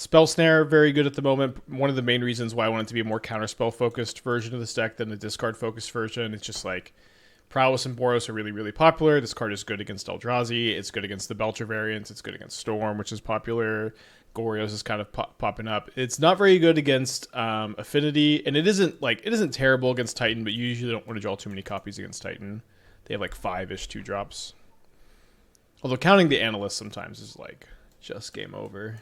Spell Snare, very good at the moment. One of the main reasons why I want it to be a more counterspell focused version of this deck than the discard focused version. It's just like Prowess and Boros are really, really popular. This card is good against Eldrazi. It's good against the Belcher variants. It's good against Storm, which is popular. Gorios is kind of popping up. It's not very good against Affinity, and it isn't terrible against Titan, but you usually don't want to draw too many copies against Titan. They have like 5-ish 2-drops. Although counting the Analyst sometimes is like just game over.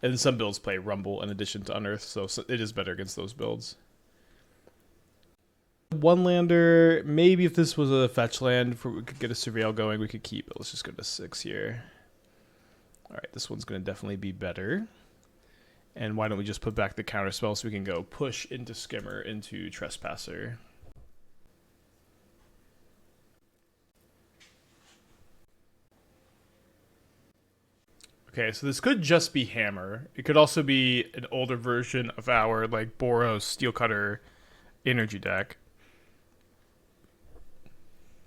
And then some builds play Rumble in addition to Unearth, so it is better against those builds. One lander, maybe if this was a fetch land, we could get a Surveil going, we could keep it. Let's just go to 6 here. Alright, this one's going to definitely be better. And why don't we just put back the Counterspell so we can go push into Skimmer, into Trespasser. Okay, so this could just be Hammer. It could also be an older version of our, like, Boros Steelcutter energy deck.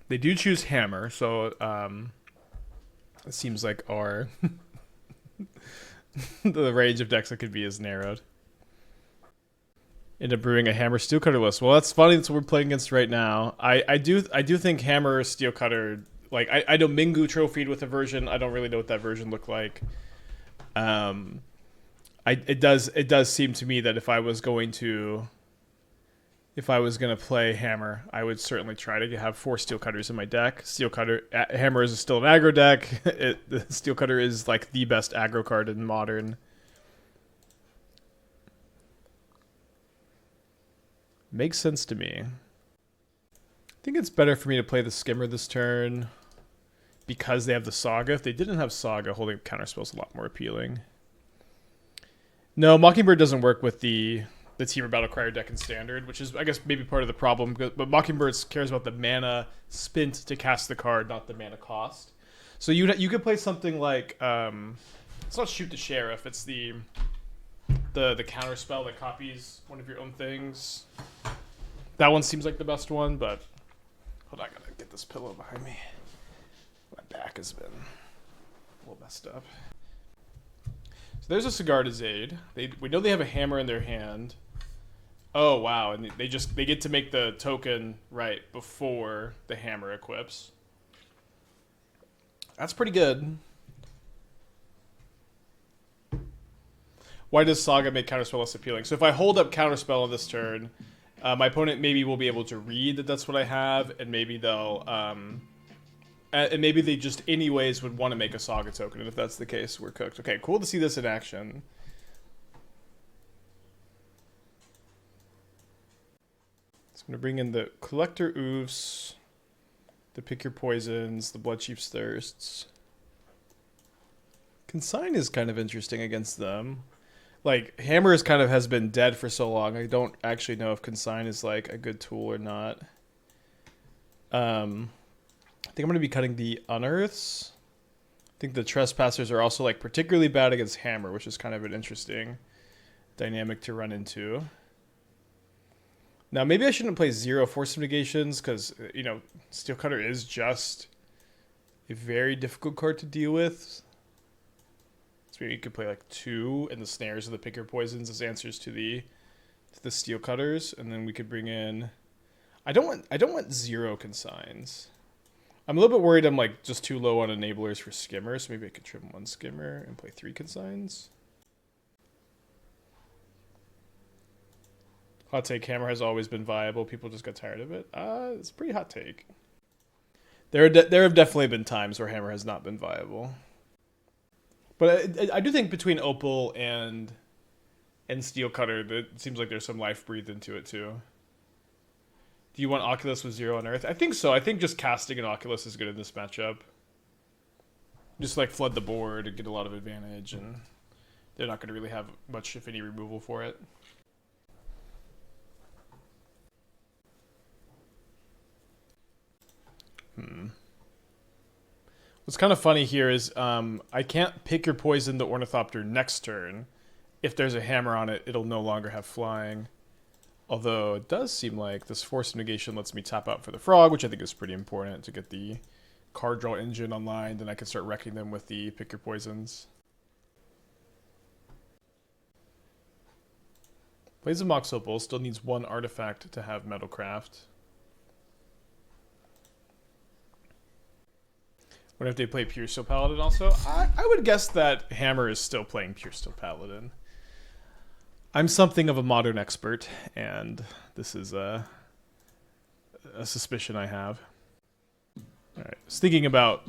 They do choose Hammer, so it seems like our the range of decks that could be is narrowed. End up brewing a Hammer Steelcutter list. Well, that's funny. That's what we're playing against right now. I do think Hammer Steelcutter. Like I know Mingu trophied with a version. I don't really know what that version looked like. It does seem to me that if I was going to play Hammer, I would certainly try to have 4 Steelcutters in my deck. Hammer is still an aggro deck. The Steelcutter is like the best aggro card in Modern. Makes sense to me. I think it's better for me to play the Skimmer this turn because they have the Saga. If they didn't have Saga, holding up Counterspell is a lot more appealing. No, Mockingbird doesn't work with the Temur Battlecryer deck in Standard, which is, I guess, maybe part of the problem. But Mockingbird cares about the mana spent to cast the card, not the mana cost. So you could play something like it's not Shoot the Sheriff. It's the Counterspell that copies one of your own things. That one seems like the best one, but hold on, I gotta get this pillow behind me. My back has been a little messed up. So there's a Sigarda's Aid. We know they have a hammer in their hand. Oh wow, and they get to make the token right before the hammer equips. That's pretty good. Why does Saga make Counterspell less appealing? So if I hold up Counterspell on this turn, my opponent maybe will be able to read that that's what I have, and maybe they'll and maybe they just anyways would want to make a Saga token, and if that's the case, we're cooked. Okay, cool to see this in action. So I'm going to bring in the Collector Ouphes, the Pick Your Poisons, the Bloodchief's Thirsts. Consign is kind of interesting against them. Like, Hammer has been dead for so long, I don't actually know if Consign is, like, a good tool or not. I think I'm going to be cutting the Unearths. I think the Trespassers are also, like, particularly bad against Hammer, which is kind of an interesting dynamic to run into. Now, maybe I shouldn't play 0 Force of Negations, because, you know, Steelcutter is just a very difficult card to deal with. Maybe you could play like 2 and the snares of the Pick Your Poisons as answers to the Steel Cutters, and then we could bring in. I don't want 0 Consigns. I'm a little bit worried I'm like just too low on enablers for Skimmer, so maybe I could trim 1 Skimmer and play 3 Consigns. Hot take: Hammer has always been viable. People just got tired of it. It's a pretty hot take. There have definitely been times where Hammer has not been viable. But I do think between Opal and Steelcutter, it seems like there's some life breathed into it too. Do you want Oculus with 0 Unearth? I think so. I think just casting an Oculus is good in this matchup. Just like flood the board and get a lot of advantage, and they're not going to really have much, if any, removal for it. What's kind of funny here is I can't Pick Your Poison the Ornithopter next turn. If there's a hammer on it, it'll no longer have flying. Although it does seem like this Force of Negation lets me tap out for the Frog, which I think is pretty important to get the card draw engine online, then I could start wrecking them with the pick your poisons. Blaze of Mox Opal still needs 1 artifact to have Metalcraft. What if they play Pure Steel Paladin also? I would guess that Hammer is still playing Pure Steel Paladin. I'm something of a modern expert, and this is a suspicion I have. All right, I was thinking about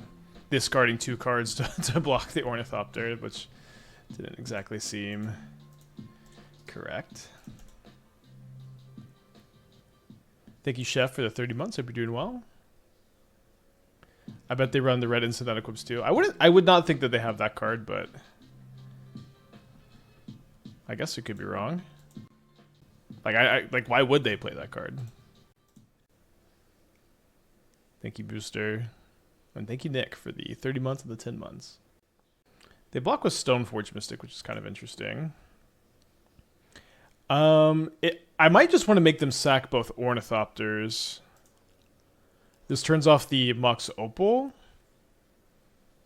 discarding 2 cards to block the Ornithopter, which didn't exactly seem correct. Thank you, Chef, for the 30 months. Hope you're doing well. I bet they run the red instant equips too. I would not think that they have that card, but I guess it could be wrong. Like why would they play that card? Thank you, Booster. And thank you, Nick, for the 30 months and the 10 months. They block with Stoneforge Mystic, which is kind of interesting. I might just want to make them sack both Ornithopters. This turns off the Mox Opal.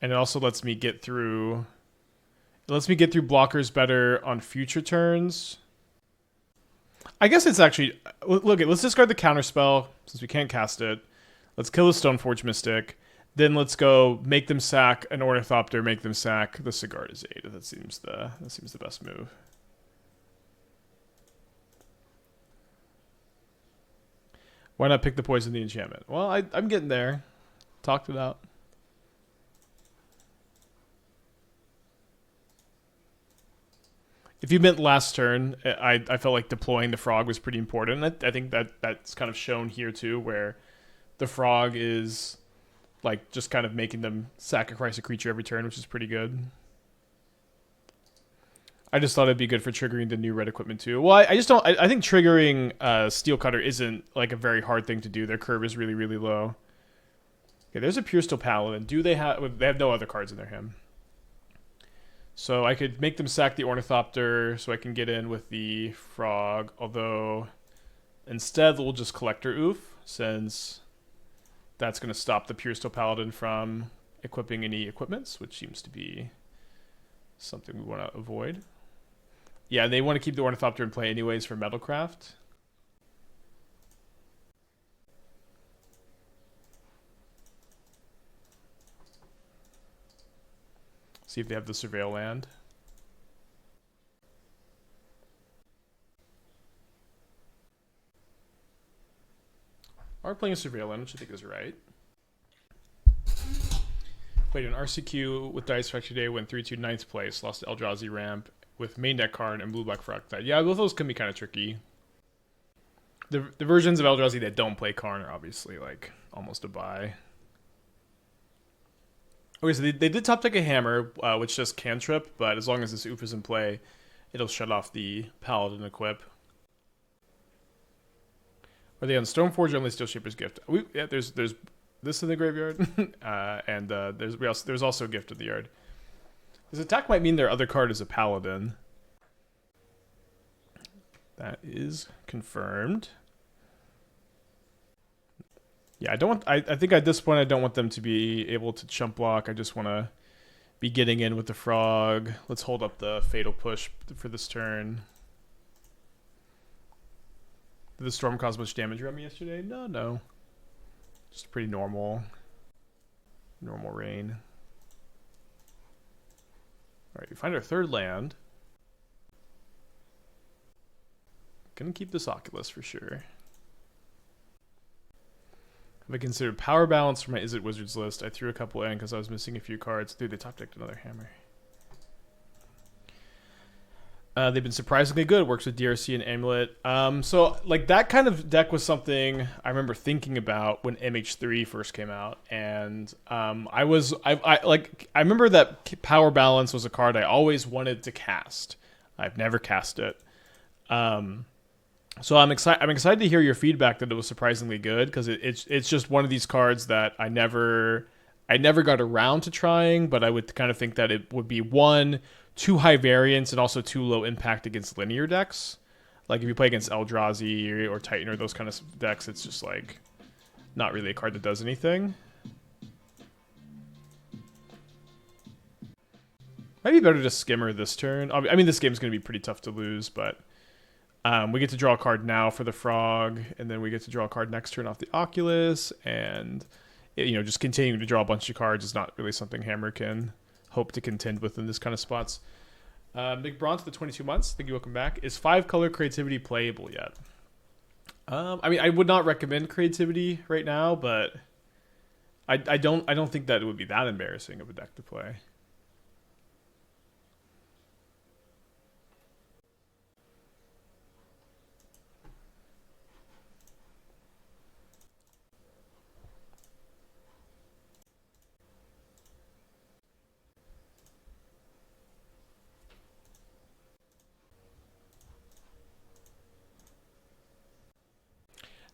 And it also lets me get through... It lets me get through blockers better on future turns. I guess it's actually... Look, let's discard the Counterspell, since we can't cast it. Let's kill the Stoneforge Mystic. Then let's go make them sack an Ornithopter, make them sack the Sigarda's Aid. That seems the best move. Why not pick the poison, the enchantment? Well, I'm getting there. Talked it out. If you meant last turn, I felt like deploying the frog was pretty important. I think that's kind of shown here too, where the frog is like just kind of making them sacrifice a creature every turn, which is pretty good. I just thought it'd be good for triggering the new red equipment too. Well, I just don't. I think triggering Steel Cutter isn't like a very hard thing to do. Their curve is really, really low. Okay, there's a Pure Steel Paladin. Do they have? They have no other cards in their hand. So I could make them sack the Ornithopter, so I can get in with the frog. Although, instead we'll just Collector Ouphe, since that's going to stop the Pure Steel Paladin from equipping any equipments, which seems to be something we want to avoid. Yeah, they want to keep the Ornithopter in play anyways for Metalcraft. See if they have the Surveil land. Are playing a Surveil land, which I think is right. Played an RCQ with Dice Factory today, went 3-2 9th place, lost to Eldrazi Ramp with main deck card and blue black Fractide. Yeah, both of those can be kind of tricky. The versions of Eldrazi that don't play Karn are obviously like almost a buy. Okay, so they did top deck a Hammer, which just cantrip, but as long as this Ouphe is in play, it'll shut off the Paladin equip. Are they on Stoneforge or only Steel Shaper's Gift? Yeah, there's this in the graveyard, and there's also a Gift in the yard. This attack might mean their other card is a Paladin. That is confirmed. Yeah, I think at this point I don't want them to be able to chump block. I just want to be getting in with the frog. Let's hold up the Fatal Push for this turn. Did the storm cause much damage around me yesterday? No. Just pretty normal rain. Alright, we find our third land. Gonna keep this Oculus for sure. Have I considered Power Balance for my Is It Wizards list? I threw a couple in because I was missing a few cards. Dude, they top decked another Hammer. They've been surprisingly good. Works with DRC and Amulet. So like that kind of deck was something I remember thinking about when MH3 first came out, and I remember that Power Balance was a card I always wanted to cast. I've never cast it. So I'm excited to hear your feedback that it was surprisingly good, because it's just one of these cards that I never got around to trying, but I would kind of think that it would be one, too high variance and also too low impact against linear decks. Like if you play against Eldrazi or Titan or those kind of decks, it's just like not really a card that does anything. Might be better to Skimmer this turn. I mean, this game's going to be pretty tough to lose, but we get to draw a card now for the Frog, and then we get to draw a card next turn off the Oculus, and just continuing to draw a bunch of cards is not really something Hammer can hope to contend with in this kind of spots. Nick Braun to the 22 months. Thank you. Welcome back. Is 5-color creativity playable yet? I mean, I would not recommend creativity right now, but I don't think that it would be that embarrassing of a deck to play.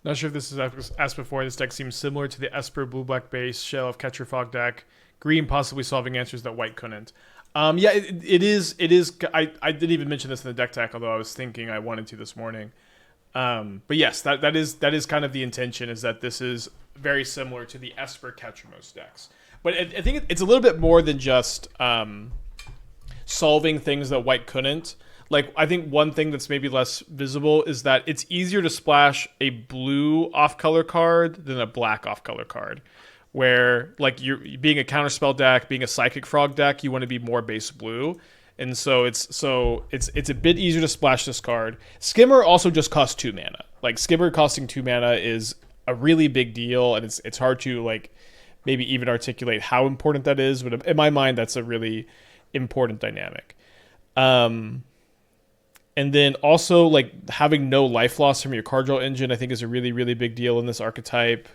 Not sure if this is asked before. This deck seems similar to the Esper blue-black base shell of Catcher Fog deck. Green possibly solving answers that white couldn't. Yeah, it is. I didn't even mention this in the deck tech, although I was thinking I wanted to this morning. But yes, that is kind of the intention, is that this is very similar to the Esper Catchermos decks. But I think it's a little bit more than just solving things that white couldn't. Like, I think one thing that's maybe less visible is that it's easier to splash a blue off-color card than a black off-color card. Where, like, you're being a Counterspell deck, being a Psychic Frog deck, you want to be more base blue. And so it's a bit easier to splash this card. Skimmer also just costs 2 mana. Like, Skimmer costing 2 mana is a really big deal, and it's hard to, like, maybe even articulate how important that is. But in my mind, that's a really important dynamic. And then also, like, having no life loss from your card draw engine, I think, is a really, really big deal in this archetype.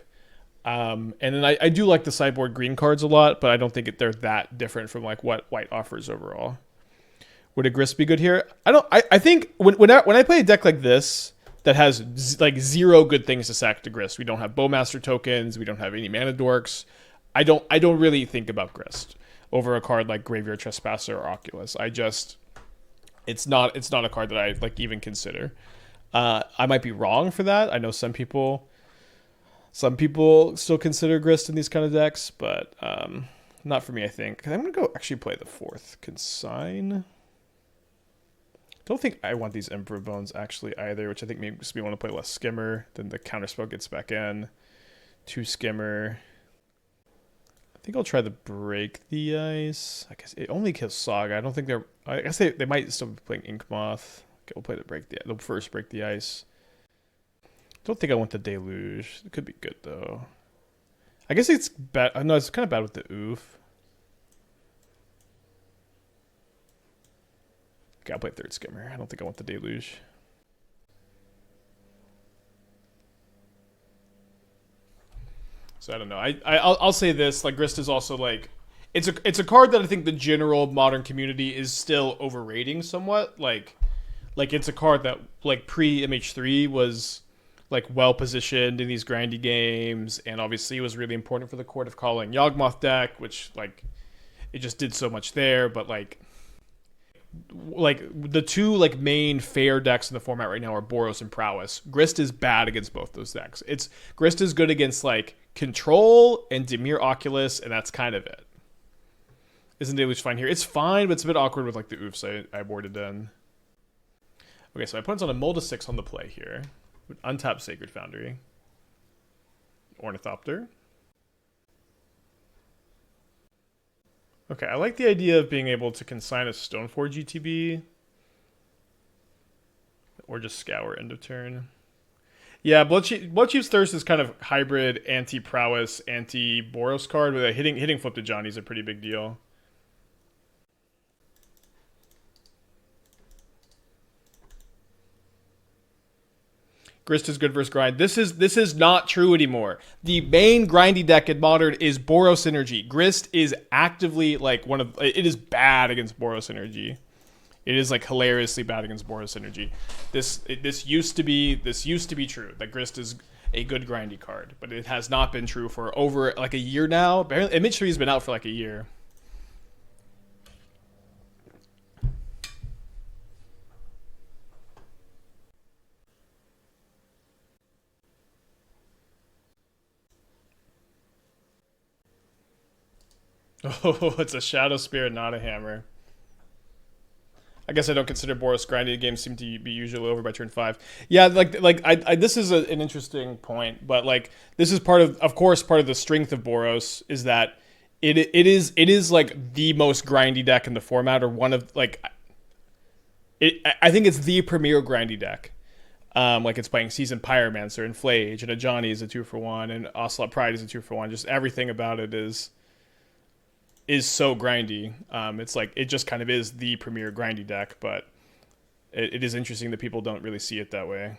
And then I do like the sideboard green cards a lot, but I don't think they're that different from, like, what white offers overall. Would a Grist be good here? I think when I play a deck like this that has like 0 good things to sack to Grist, we don't have Bowmaster tokens, we don't have any mana dorks. I don't really think about Grist over a card like Graveyard Trespasser or Oculus. It's not a card that I like even consider. I might be wrong for that. I know some people still consider Grist in these kind of decks, but not for me, I think. I'm going to go actually play the 4th Consign. Don't think I want these Emperor Bones actually either, which I think makes me want to play less Skimmer. Then the Counterspell gets back in. 2 Skimmer. I think I'll try the Break the Ice. I guess it only kills Saga. I don't think they're... I guess they might still be playing Ink Moth. Okay, we'll play the first Break the Ice. Don't think I want the Deluge. It could be good, though. I guess it's bad. No, it's kind of bad with the Ouphe. Okay, I'll play 3rd Skimmer. I don't think I want the Deluge. So I don't know. I'll say this. Like, Grist is also like... It's a card that I think the general modern community is still overrating somewhat. Like it's a card that, like, pre-MH3 was, like, well-positioned in these grindy games, and obviously it was really important for the Court of Calling Yawgmoth deck, which, like, it just did so much there, but, like the 2 like main fair decks in the format right now are Boros and Prowess. Grist is bad against both those decks. Grist is good against, like, Control and Dimir Oculus, and that's kind of it. Isn't Deluge fine here? It's fine, but it's a bit awkward with, like, the Ouphe I boarded in. Okay, so my opponent's on a Mold of 6 on the play here. Untap Sacred Foundry. Ornithopter. Okay, I like the idea of being able to consign a Stoneforge GTB. Or just Scour end of turn. Yeah, Bloodchief's Thirst is kind of hybrid anti-prowess, anti-Boros card, but hitting Flip to Johnny is a pretty big deal. Grist is good versus grind. This is not true anymore. The main grindy deck in Modern is Boros Energy. Grist is actively, like, it is bad against Boros Energy. It is, like, hilariously bad against Boros Energy. This used to be true, that Grist is a good grindy card, but it has not been true for over, like, a year now. Image 3 has been out for, like, a year. Oh, it's a Shadow Spirit, not a Hammer. I guess I don't consider Boros grindy. Games seem to be usually over by turn 5. Yeah, I this is an interesting point, but like this is part of course, part of the strength of Boros is that it is like the most grindy deck in the format, or one of like it. I think it's the premier grindy deck. Like it's playing Seasoned Pyromancer and Flage, and Ajani is a 2-for-1, and Ocelot Pride is a 2-for-1. Just everything about it is so grindy. It's like it just kind of is the premier grindy deck, but it is interesting that people don't really see it that way.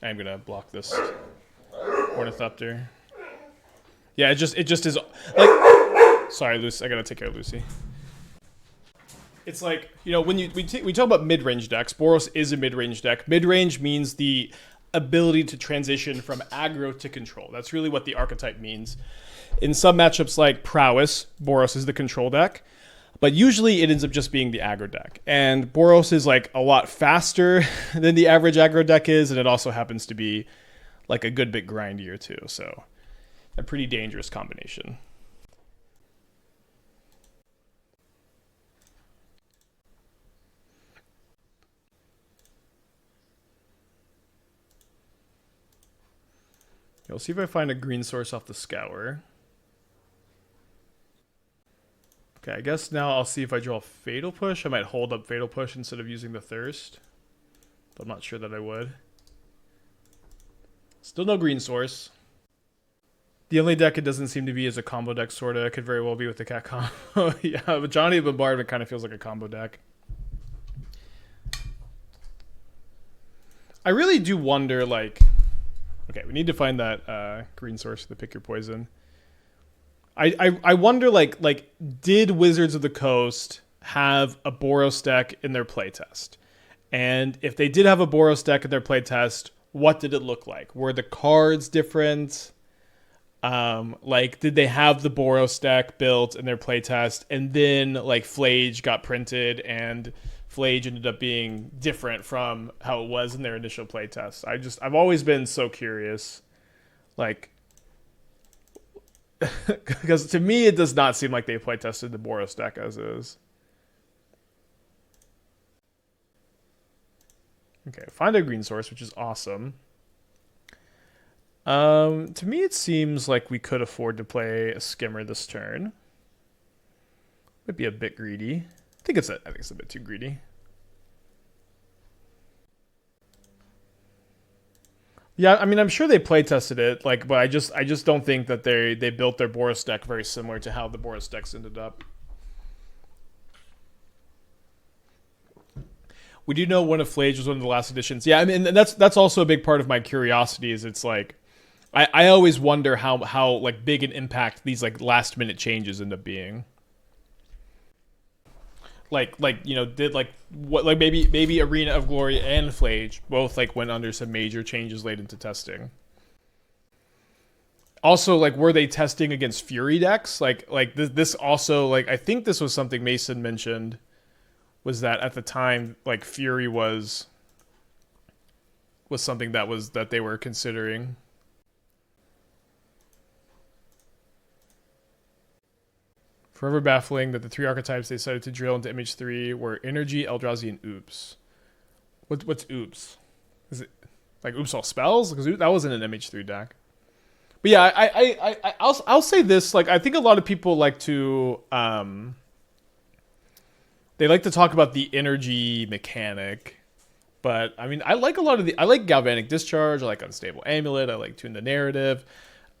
I'm gonna block this Ornithopter. Yeah, it just is like. Sorry, Lucy. I gotta take care of Lucy. It's like, you know, when we talk about mid-range decks, Boros is a mid-range deck. Mid-range means the ability to transition from aggro to control. That's really what the archetype means. In some matchups like Prowess, Boros is the control deck, but usually it ends up just being the aggro deck. And Boros is like a lot faster than the average aggro deck is, and it also happens to be like a good bit grindier too. So a pretty dangerous combination. I'll see if I find a green source off the Scour. Okay, I guess now I'll see if I draw Fatal Push. I might hold up Fatal Push instead of using the Thirst. But I'm not sure that I would. Still no green source. The only deck it doesn't seem to be is a combo deck, sorta. It could very well be with the Cat combo. Yeah, but Johnny Bombardment kind of feels like a combo deck. I really do wonder, like... Okay, we need to find that green source for the Pick Your Poison. I wonder, like, did Wizards of the Coast have a Boros deck in their playtest? And if they did have a Boros deck in their playtest, what did it look like? Were the cards different? Like, did they have the Boros deck built in their playtest, and then, like, Flage got printed, and Flage ended up being different from how it was in their initial playtest? I've always been so curious. Like, because to me, it does not seem like they playtested the Boros deck as is. Okay, find a green source, which is awesome. To me, it seems like we could afford to play a Skimmer this turn. Might be a bit greedy. I think it's a bit too greedy. Yeah, I mean, I'm sure they play tested it, like, but I just don't think that they built their Boros deck very similar to how the Boros decks ended up. We do know one of Flage was one of the last editions. Yeah, I mean, that's also a big part of my curiosity. Is it's like I always wonder how like big an impact these like last minute changes end up being. Like you know, did like what, like maybe Arena of Glory and Flage both like went under some major changes late into testing. Also, like, were they testing against Fury decks? Like this also, like, I think this was something Mason mentioned, was that at the time, like, Fury was something that they were considering. Forever baffling that the three archetypes they decided to drill into Image 3 were Energy, Eldrazi, and Oops. What's Oops? Is it like Oops all spells? Because that wasn't an Image 3 deck. But yeah, I'll say this. Like, I think a lot of people like to they like to talk about the energy mechanic. But I mean, I like Galvanic Discharge. I like Unstable Amulet. I like Tune the Narrative.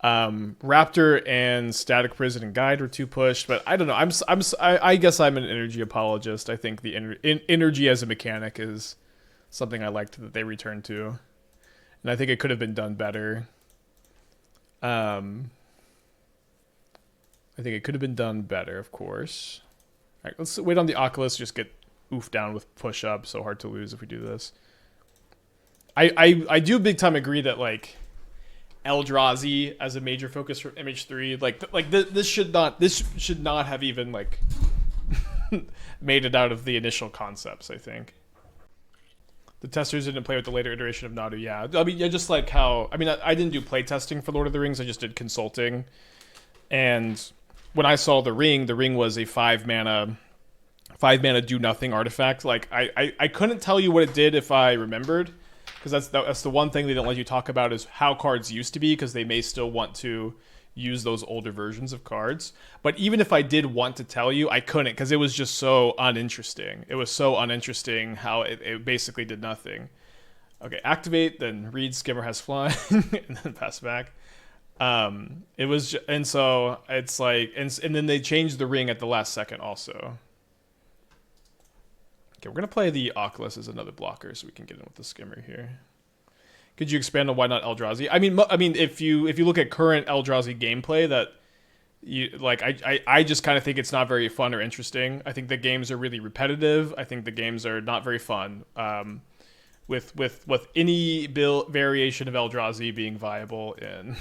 Raptor and Static Prison and Guide were too pushed, but I don't know. I guess I'm an energy apologist. I think the energy as a mechanic is something I liked that they returned to, and I think it could have been done better. I think it could have been done better, of course. All right, let's wait on the Oculus. Just get Ouphe down with push up. So hard to lose if we do this. I do big time agree that, like, Eldrazi as a major focus for Image 3, this should not have even, like, made it out of the initial concepts. I think the testers didn't play with the later iteration of Nadu. Yeah, I mean, yeah, just like how, I mean, I didn't do play testing for Lord of the Rings. I just did consulting, and when I saw the ring was a 5 mana 5 mana do nothing artifact. Like I couldn't tell you what it did if I remembered, because that's the one thing they don't let you talk about is how cards used to be, because they may still want to use those older versions of cards. But even if I did want to tell you, I couldn't, because it was just so uninteresting. It was so uninteresting how it basically did nothing. Okay, activate, then read Skimmer has flying, and then pass back. It was, and so it's like, and then they changed the ring at the last second also. Okay, we're gonna play the Oculus as another blocker, so we can get in with the Skimmer here. Could you expand on why not Eldrazi? I mean, if you look at current Eldrazi gameplay, that you like, I just kind of think it's not very fun or interesting. I think the games are really repetitive. I think the games are not very fun. With any variation of Eldrazi being viable in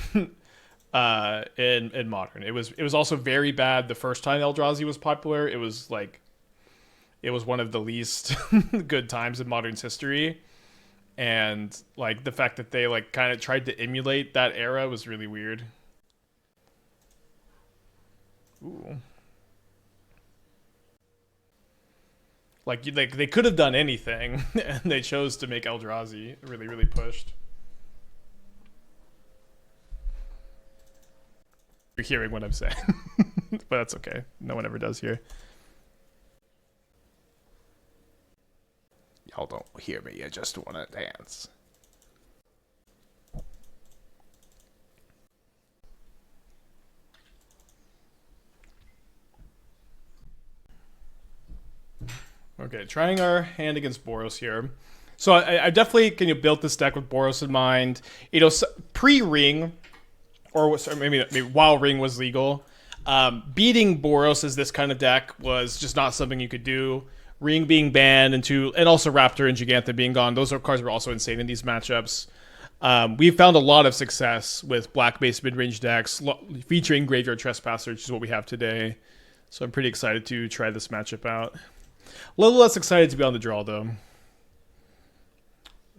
in modern, it was also very bad the first time Eldrazi was popular. It was one of the least good times in Modern's history. And like the fact that they like kind of tried to emulate that era was really weird. Ooh. Like they could have done anything, and they chose to make Eldrazi really, really pushed. You're hearing what I'm saying, but that's okay. No one ever does here. Y'all don't hear me, you just want to dance. Okay, trying our hand against Boros here. So I definitely built this deck with Boros in mind. You know, pre-Ring, or maybe while Ring was legal, beating Boros as this kind of deck was just not something you could do. Ring being banned, and also Raptor and Giganta being gone. Those cards were also insane in these matchups. We've found a lot of success with black-based mid-range decks featuring Graveyard Trespasser, which is what we have today. So I'm pretty excited to try this matchup out. A little less excited to be on the draw, though.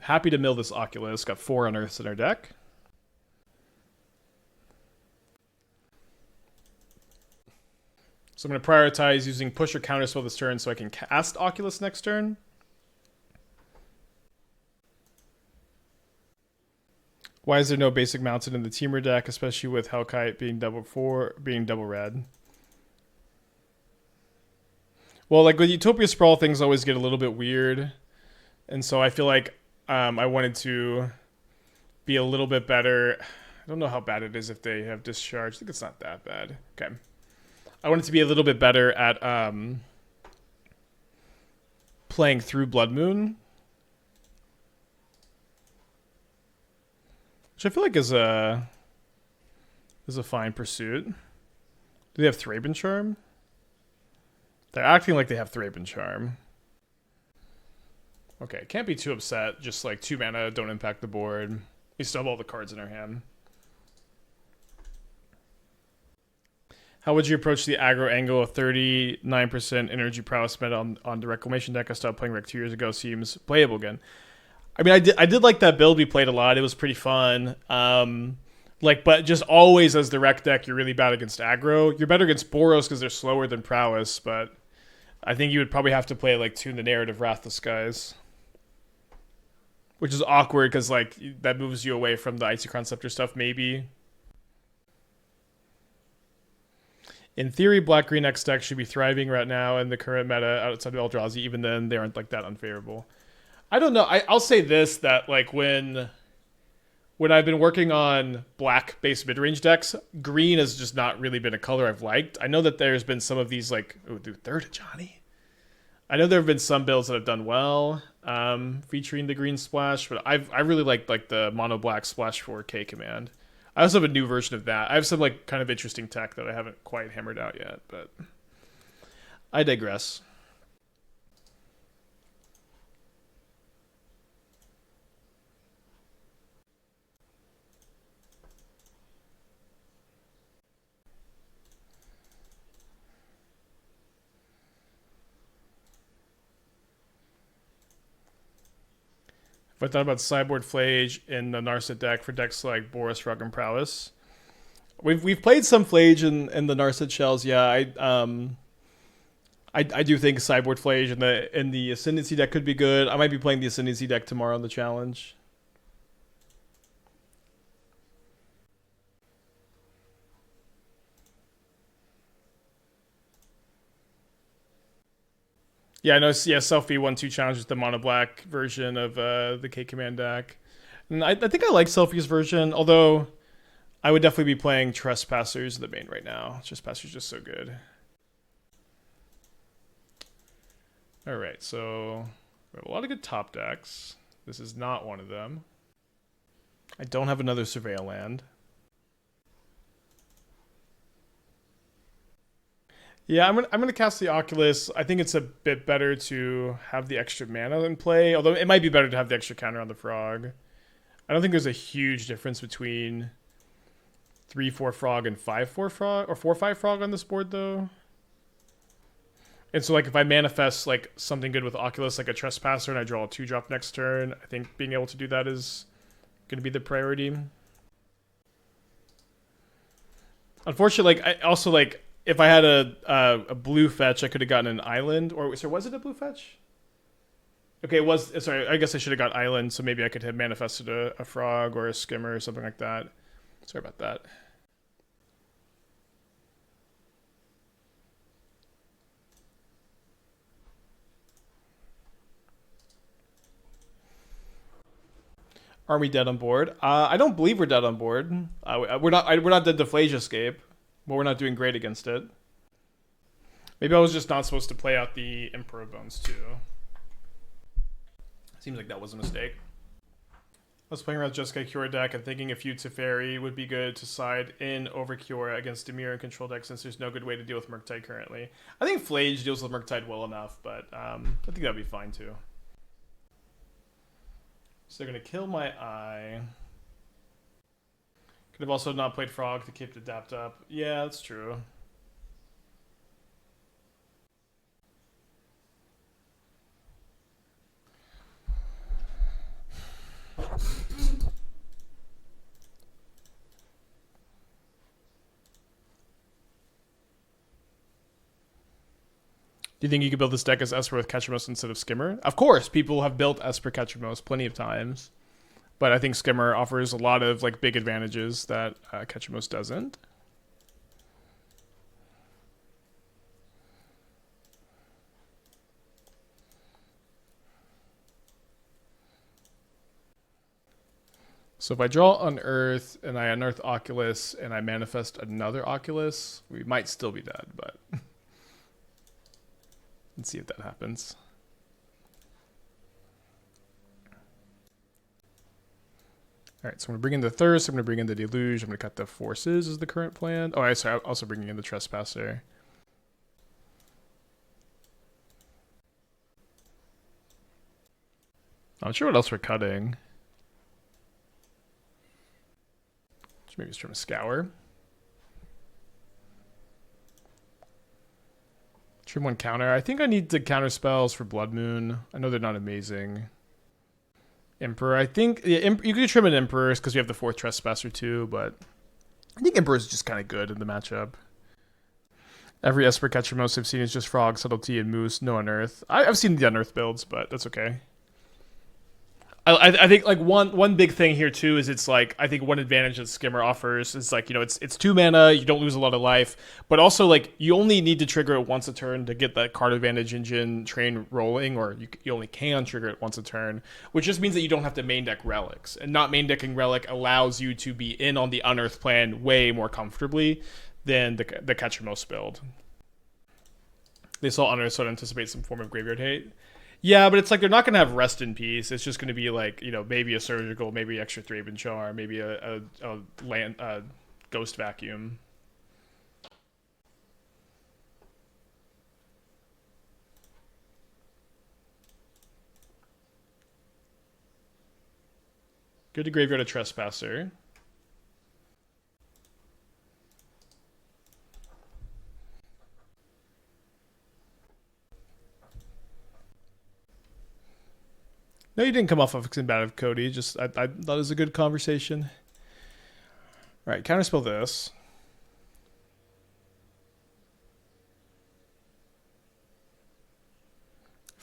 Happy to mill this Oculus. Got 4 Unearths in our deck. So I'm going to prioritize using push or counterspell this turn so I can cast Oculus next turn. Why is there no basic mounted in the Teamer deck, especially with Hellkite being double red? Well, like with Utopia Sprawl, things always get a little bit weird. And so I feel like I wanted to be a little bit better. I don't know how bad it is if they have discharge. I think it's not that bad. Okay. I wanted to be a little bit better at playing through Blood Moon, which I feel like is a fine pursuit. Do they have Thraben Charm? They're acting like they have Thraben Charm. Okay, can't be too upset. Just like 2 mana, don't impact the board. We still have all the cards in our hand. How would you approach the aggro angle of 39% energy prowess meta on the Reclamation deck? I stopped playing Rec 2 years ago. Seems playable again. I mean, I did like that build we played a lot. It was pretty fun. But just always as the Rec deck, you're really bad against aggro. You're better against Boros because they're slower than prowess, but I think you would probably have to play like Tune the Narrative, Wrath the Skies, which is awkward because like that moves you away from the Icy-Crown Scepter stuff maybe. In theory, black-green X decks should be thriving right now in the current meta outside of Eldrazi. Even then, they aren't like that unfavorable. I don't know. I'll say this, that like when I've been working on black-based mid-range decks, green has just not really been a color I've liked. I know that there's been some of these like, oh, dude, third of Johnny. I know there have been some builds that have done well featuring the green splash, but I really like the mono black splash 4K command. I also have a new version of that. I have some like kind of interesting tech that I haven't quite hammered out yet, but I digress. If I thought about Sideboard Flage in the Narset deck for decks like Boros, Rug, and Prowess. We've played some Flage in the Narset shells, yeah. I do think Sideboard Flage and the Ascendancy deck could be good. I might be playing the Ascendancy deck tomorrow in the challenge. Yeah, I know. Yeah, Selfie 1-2 challenge is the mono black version of the K Command deck. And I think I like Selfie's version, although I would definitely be playing Trespassers in the main right now. Trespassers just so good. Alright, so we have a lot of good top decks. This is not one of them. I don't have another Surveil land. Yeah, I'm gonna cast the Oculus. I think it's a bit better to have the extra mana in play, although it might be better to have the extra counter on the Frog. I don't think there's a huge difference between 3/4 Frog and 5/4 Frog, or 4/5 Frog on this board, though. And so, like, if I manifest, like, something good with Oculus, like a Trespasser, and I draw a 2-drop next turn, I think being able to do that is going to be the priority. Unfortunately, like, I also, like, if I had a blue fetch, I could have gotten an island. Or, so was it a blue fetch? Okay, it was. Sorry, I guess I should have got island, so maybe I could have manifested a frog or a skimmer or something like that. Sorry about that. Are we dead on board? I don't believe we're dead on board. We're not. We're not dead to Flage Escape, but we're not doing great against it. Maybe I was just not supposed to play out the Emperor Bones too. Seems like that was a mistake. I was playing around Jeskai Cure deck and thinking a few Teferi would be good to side in over Cure against Dimir and control deck since there's no good way to deal with Murktide currently. I think Flage deals with Murktide well enough, but I think that'd be fine too. So they're going to kill my eye. Could have also not played Frog to keep the Adapt up. Yeah, that's true. Do you think you could build this deck as Esper with Ketchamos instead of Skimmer? Of course, people have built Esper Ketchamos plenty of times. But I think Skimmer offers a lot of like big advantages that Ketchamos doesn't. So if I draw Unearth and I Unearth Oculus and I manifest another Oculus, we might still be dead, but let's see if that happens. All right, so I'm going to bring in the Thirst, I'm going to bring in the Deluge, I'm going to cut the Forces is the current plan. Oh, sorry, I'm also bringing in the Trespasser. I'm not sure what else we're cutting. Maybe it's trying to Scour. Trim 1 counter. I think I need to counter spells for Blood Moon. I know they're not amazing. Emperor. I think you could trim an Emperor because we have the 4th Trespasser too, but I think Emperor is just kind of good in the matchup. Every Esper Ketchamos I've seen is just Frog, Subtlety, and Moose. No Unearth. I've seen the Unearth builds, but that's okay. I think like one big thing here too is it's like I think one advantage that Skimmer offers is like, you know, it's 2 mana, you don't lose a lot of life, but also like you only need to trigger it once a turn to get that card advantage engine train rolling, or you only can trigger it once a turn, which just means that you don't have to main deck relics, and not main decking relic allows you to be in on the Unearth plan way more comfortably than the Ketchamos build. They saw Unearth, so I'd anticipate some form of graveyard hate. Yeah, but it's like they're not going to have Rest in Peace. It's just going to be like, you know, maybe a Surgical, maybe extra Thraben Charm, maybe a land Ghost Vacuum. Go to graveyard a Trespasser. No, you didn't come off of combative, Cody. Just I thought it was a good conversation. All right, counterspell this.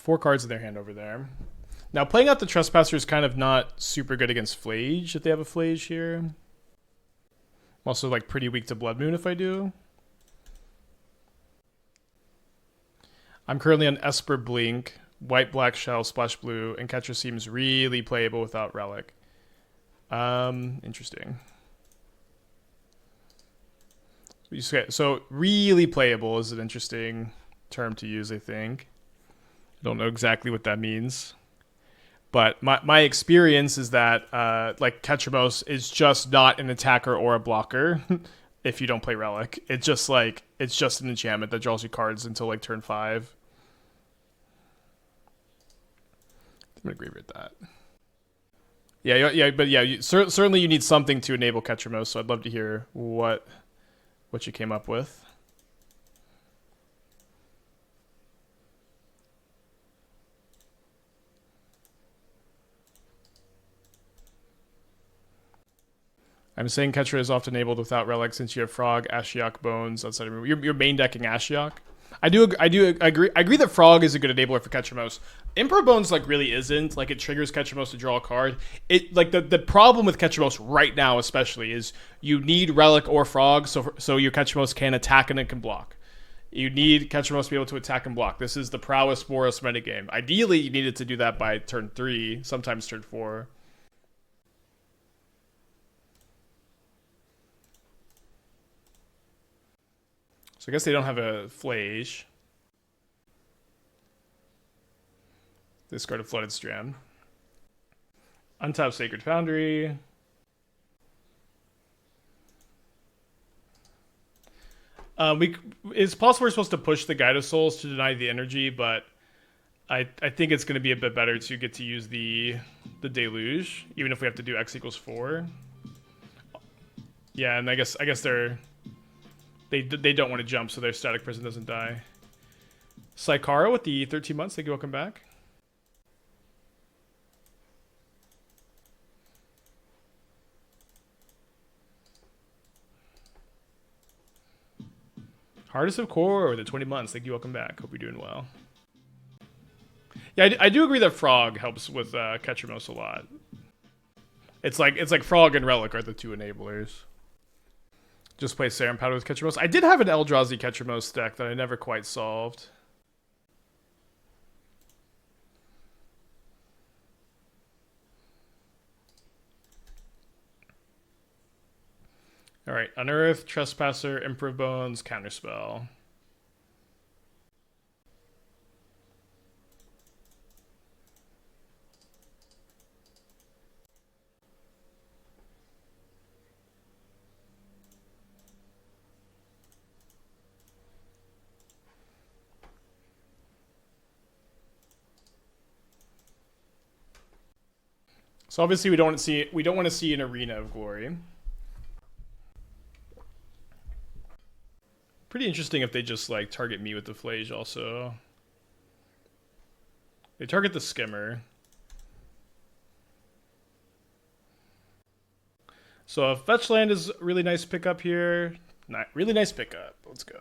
4 cards in their hand over there. Now, playing out the Trespasser is kind of not super good against Flage if they have a Flage here. I'm also like pretty weak to Blood Moon if I do. I'm currently on Esper Blink, White, Black Shell, Splash Blue, and Catcher seems really playable without Relic. Interesting. So really playable is an interesting term to use, I think. I don't know exactly what that means. But my experience is that like Ketramos is just not an attacker or a blocker if you don't play Relic. It's just an enchantment that draws you cards until like turn 5. I'm gonna agree with that. Yeah, certainly you need something to enable Ketramos, so I'd love to hear what you came up with. I'm saying Ketra is often enabled without Relic since you have Frog, Ashiok, Bones outside of removal. You're main decking Ashiok. I do agree that Frog is a good enabler for Ketramos. Emperor Bones like really isn't. Like it triggers Ketramos to draw a card. It like the problem with Ketramos right now especially is you need Relic or Frog so your Ketramos can attack and it can block. You need Ketramos to be able to attack and block. This is the Prowess Boros metagame. Ideally, you needed to do that by turn 3, sometimes turn 4. So I guess they don't have a Flage. Discard a Flooded Strand. Untap Sacred Foundry. It's possible we're supposed to push the Guide of Souls to deny the energy, but I think it's going to be a bit better to get to use the Deluge, even if we have to do X equals 4. Yeah, and I guess they don't want to jump, so their Static Prison doesn't die. Saikara with the 13 months. Thank you. Welcome back. Hardest of Core with the 20 months. Thank you. Welcome back. Hope you're doing well. Yeah, I do agree that Frog helps with Ketramos a lot. It's like Frog and Relic are the two enablers. Just play Serum Powder with Ketramos. I did have an Eldrazi Ketramos deck that I never quite solved. Alright, Unearth, Trespasser, Emperor Bones, Counterspell. So obviously we don't want to see an Arena of Glory. Pretty interesting if they just like target me with the Flage also. They target the Skimmer. So a fetch land is a really nice pickup here. Really nice pickup. Let's go.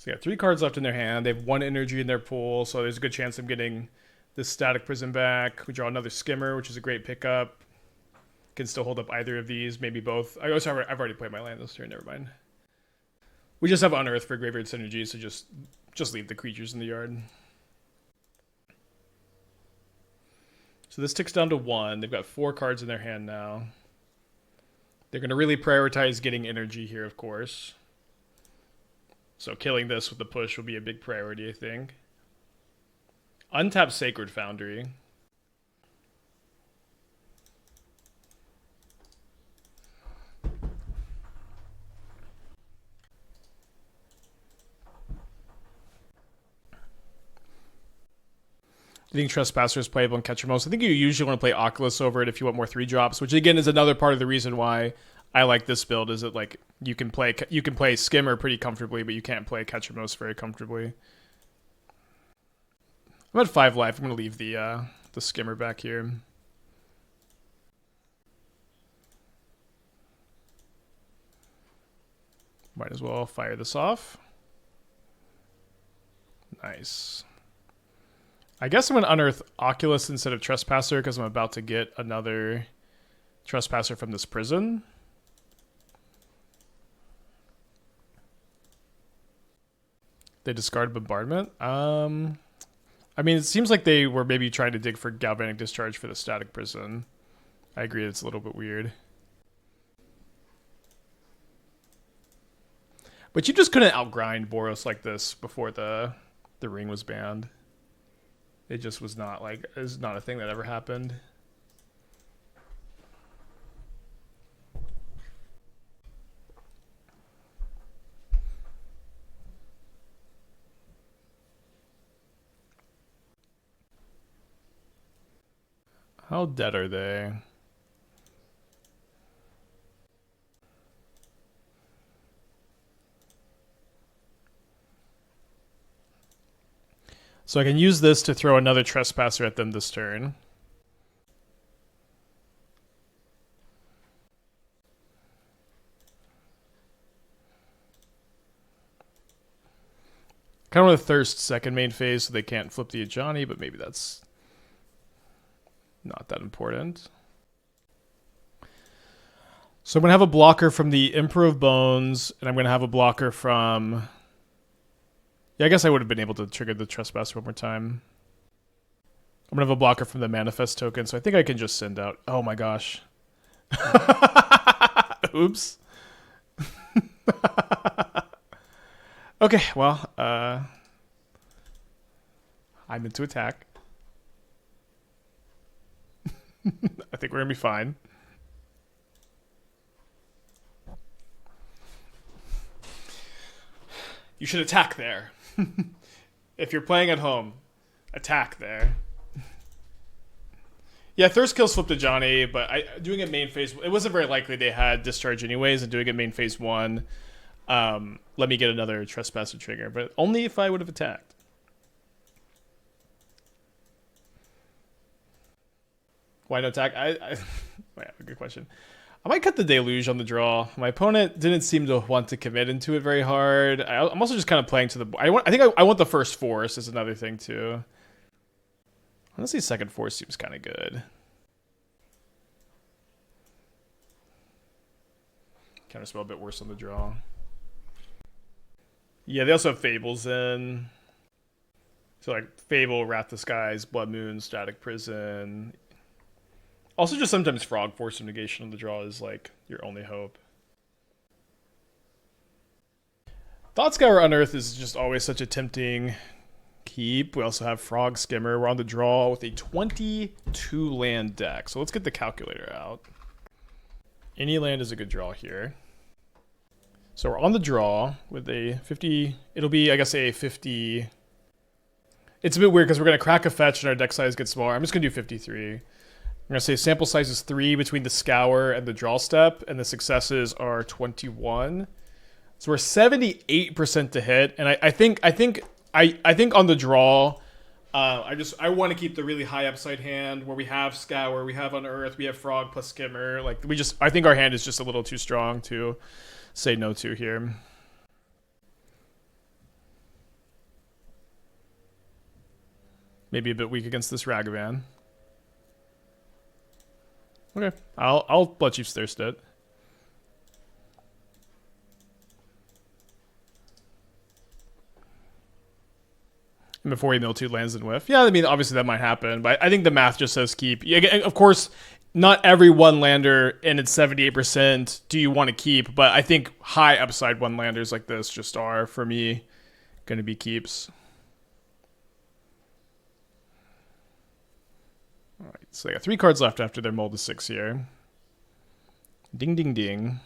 So yeah, 3 cards left in their hand. They have 1 energy in their pool, so there's a good chance I'm getting this Static Prison back. We draw another Skimmer, which is a great pickup. Can still hold up either of these, maybe both. I've already played my land this turn, never mind. We just have Unearth for Graveyard Synergy, so just leave the creatures in the yard. So this ticks down to 1. They've got 4 cards in their hand now. They're going to really prioritize getting energy here, of course. So killing this with the push will be a big priority, I think. Untap Sacred Foundry. Do you think Trespasser is playable in Ketramos? I think you usually want to play Oculus over it if you want more 3-drops, which again is another part of the reason why I like this build, is that like you can play Skimmer pretty comfortably, but you can't play Ketramos very comfortably. I'm at 5 life. I'm gonna leave the skimmer back here. Might as well fire this off. Nice. I guess I'm going to unearth Oculus instead of Trespasser because I'm about to get another Trespasser from this prison. They discard Bombardment. I mean, it seems like they were maybe trying to dig for Galvanic Discharge for the Static Prison. I agree, it's a little bit weird. But you just couldn't outgrind Boros like this before the ring was banned. It just was not like, it's not a thing that ever happened. How dead are they? So I can use this to throw another Trespasser at them this turn. Kind of want to thirst second main phase so they can't flip the Ajani, but maybe that's not that important. So I'm going to have a blocker from the Emperor of Bones, and I'm going to have a blocker from... Yeah, I guess I would have been able to trigger the Trespasser one more time. I'm going to have a blocker from the Manifest token, so I think I can just send out... Oh my gosh. Oops. Okay, well, I'm into attack. I think we're going to be fine. You should attack there. If you're playing at home, attack there. Yeah, Thirst kills flipped to Johnny, but doing it main phase, it wasn't very likely they had Discharge anyways, and doing it main phase 1, let me get another Trespasser trigger, but only if I would have attacked. Why no attack? Yeah, good question. I might cut the Deluge on the draw. My opponent didn't seem to want to commit into it very hard. I'm also just kind of playing to the... I think I want the first Force is another thing too. Honestly, second Force seems kind of good. Counterspell a bit worse on the draw. Yeah, they also have Fables in. So like Fable, Wrath of Skies, Blood Moon, Static Prison... Also, just sometimes Frog Force of Negation on the draw is like your only hope. Thought Scour Unearth is just always such a tempting keep. We also have Frog Skimmer. We're on the draw with a 22 land deck. So let's get the calculator out. Any land is a good draw here. So we're on the draw with a 50. It'll be, I guess, a 50. It's a bit weird because we're going to crack a fetch and our deck size gets smaller. I'm just going to do 53. I'm going to say sample size is 3 between the Scour and the draw step, and the successes are 21. So we're 78% to hit, and I think on the draw, I want to keep the really high upside hand where we have Scour, we have Unearth, we have Frog plus Skimmer. Like I think our hand is just a little too strong to say no to here. Maybe a bit weak against this Ragavan. Okay, I'll Bloodchief's Thirst it. And before he mill 2 lands and whiff. Yeah, I mean, obviously that might happen, but I think the math just says keep. Yeah, of course, not every one lander and it's 78% do you want to keep, but I think high upside one landers like this just are, for me, going to be keeps. Alright, so they got 3 cards left after their mold to 6 here. Ding, ding, ding.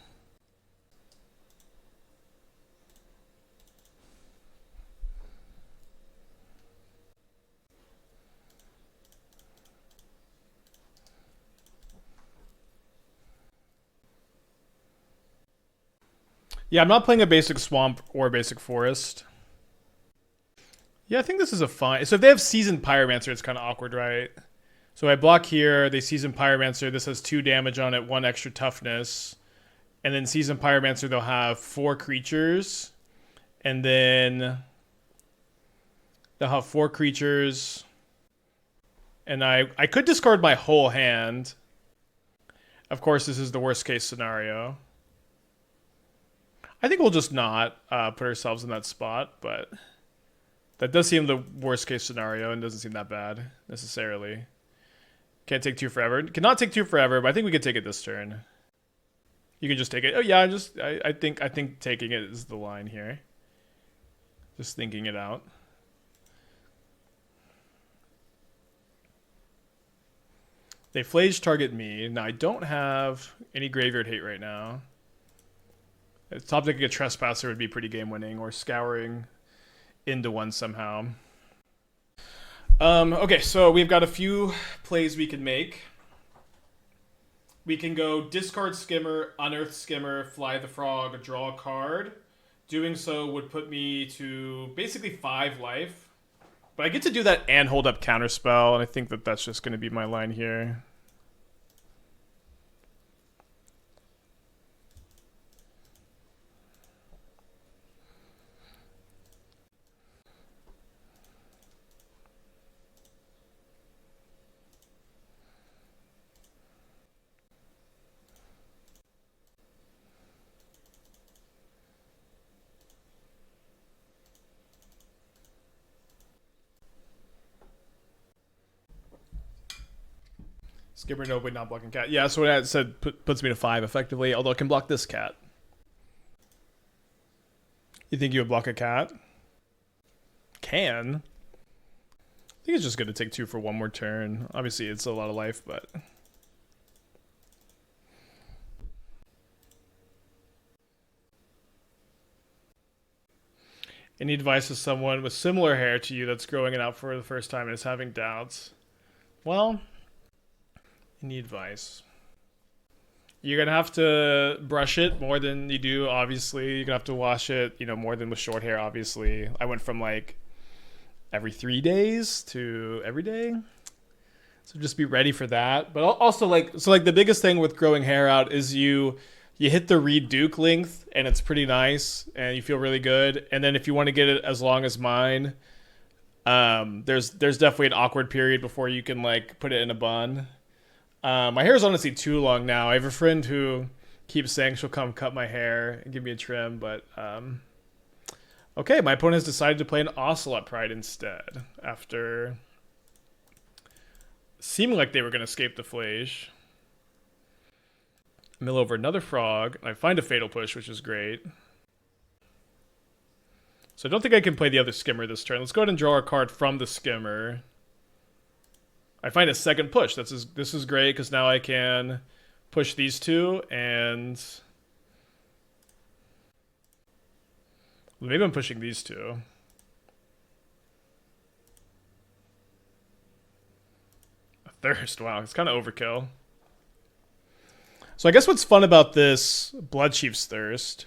Yeah, I'm not playing a basic swamp or a basic forest. Yeah, I think this is a fine. So if they have Seasoned Pyromancer, it's kind of awkward, right? So I block here, they Seasoned Pyromancer. This has 2 damage on it, 1 extra toughness. And then Seasoned Pyromancer, they'll have 4 creatures. And then they'll have 4 creatures. And I could discard my whole hand. Of course, this is the worst case scenario. I think we'll just not put ourselves in that spot, but that does seem the worst case scenario and doesn't seem that bad necessarily. Can't take 2 forever. Cannot take 2 forever, but I think we could take it this turn. You can just take it. Oh yeah, I think taking it is the line here. Just thinking it out. They Flage target me. Now I don't have any graveyard hate right now. Top decking a Trespasser would be pretty game winning, or scouring into one somehow. Okay, so we've got a few plays we can make. We can go discard Skimmer, Unearth Skimmer, Fly the Frog, draw a card. Doing so would put me to basically 5 life. But I get to do that and hold up Counterspell, and I think that that's just going to be my line here. Skimmer, no, but not blocking cat. Yeah, so what I said puts me to 5 effectively, although I can block this cat. You think you would block a cat? Can. I think it's just going to take 2 for 1 more turn. Obviously, it's a lot of life, but... Any advice to someone with similar hair to you that's growing it out for the first time and is having doubts? Well... Any advice? You're gonna have to brush it more than you do, obviously. You're gonna have to wash it, you know, more than with short hair, obviously. I went from like every 3 days to every day. So just be ready for that. But also like the biggest thing with growing hair out is you hit the Reed Duke length and it's pretty nice and you feel really good. And then if you want to get it as long as mine, there's definitely an awkward period before you can like put it in a bun. My hair is honestly too long now. I have a friend who keeps saying she'll come cut my hair and give me a trim, but okay, my opponent has decided to play an Ocelot Pride instead after seeming like they were going to escape the Flage. Mill over another frog, and I find a Fatal Push, which is great. So I don't think I can play the other Skimmer this turn. Let's go ahead and draw a card from the Skimmer. I find a second push. This is great because now I can push these 2 and maybe I'm pushing these 2. A Thirst. Wow, it's kind of overkill. So I guess what's fun about this Bloodchief's Thirst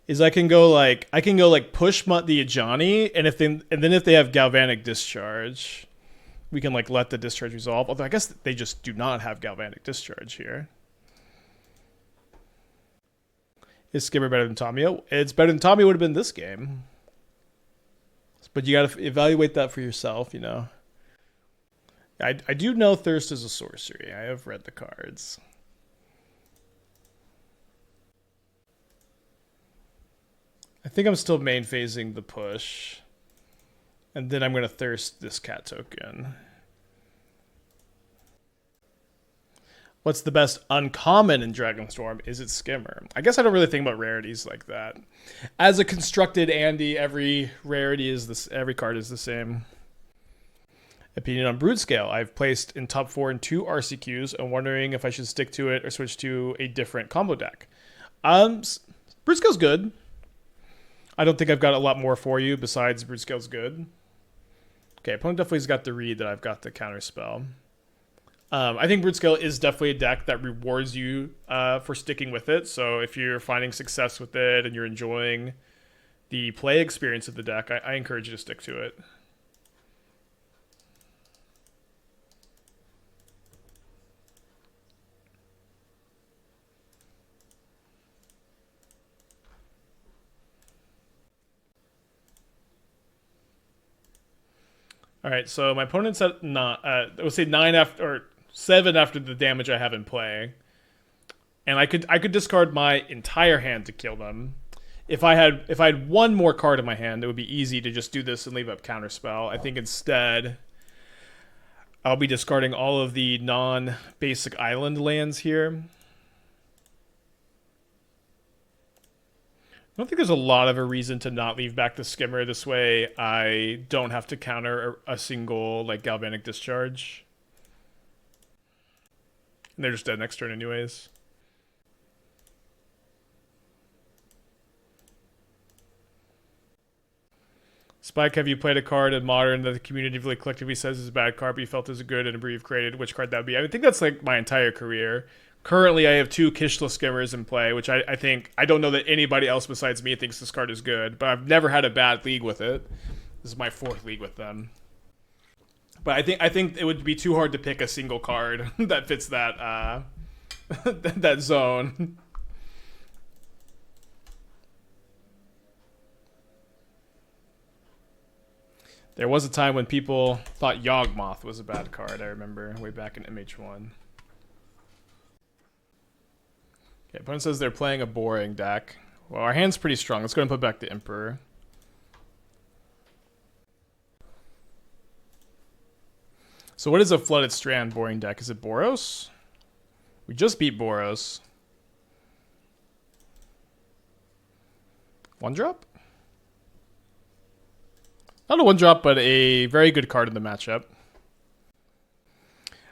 is I can go like push the Ajani, and then if they have Galvanic Discharge, we can like let the discharge resolve. Although I guess they just do not have Galvanic Discharge here. Is Skimmer better than Tomio? It's better than Tomio would have been this game. But you got to evaluate that for yourself, you know. I do know Thirst is a sorcery. I have read the cards. I think I'm still main phasing the push. And then I'm going to Thirst this cat token. What's the best uncommon in Dragonstorm? Is it Skimmer? I guess I don't really think about rarities like that. As a constructed Andy, every card is the same. Opinion on Brood Scale. I've placed in top 4 in 2 RCQs. I'm wondering if I should stick to it or switch to a different combo deck. Brood Scale's good. I don't think I've got a lot more for you besides Brood Scale's good. Okay, opponent definitely's got the read that I've got the Counterspell. I think Brood Scale is definitely a deck that rewards you for sticking with it. So if you're finding success with it and you're enjoying the play experience of the deck, I encourage you to stick to it. All right, so my opponent's at not. I would say 9 after or 7 after the damage I have in play, and I could discard my entire hand to kill them. If I had one more card in my hand, it would be easy to just do this and leave up Counterspell. I think instead, I'll be discarding all of the non-basic island lands here. I don't think there's a lot of a reason to not leave back the Skimmer. This way I don't have to counter a single like Galvanic Discharge. And they're just dead next turn anyways. Spike, have you played a card in Modern that the community really collectively says is a bad card but you felt is good and a brief created? Which card that would be? I think that's like my entire career. Currently, I have 2 Kishla Skimmers in play, which I think... I don't know that anybody else besides me thinks this card is good, but I've never had a bad league with it. This is my 4th league with them. But I think it would be too hard to pick a single card that fits that, that zone. There was a time when people thought Yawgmoth was a bad card, I remember, way back in MH1. Okay, opponent says they're playing a boring deck. Well, our hand's pretty strong. Let's go and put back the Emperor. So what is a Flooded Strand boring deck? Is it Boros? We just beat Boros. 1-drop? Not a 1-drop, but a very good card in the matchup.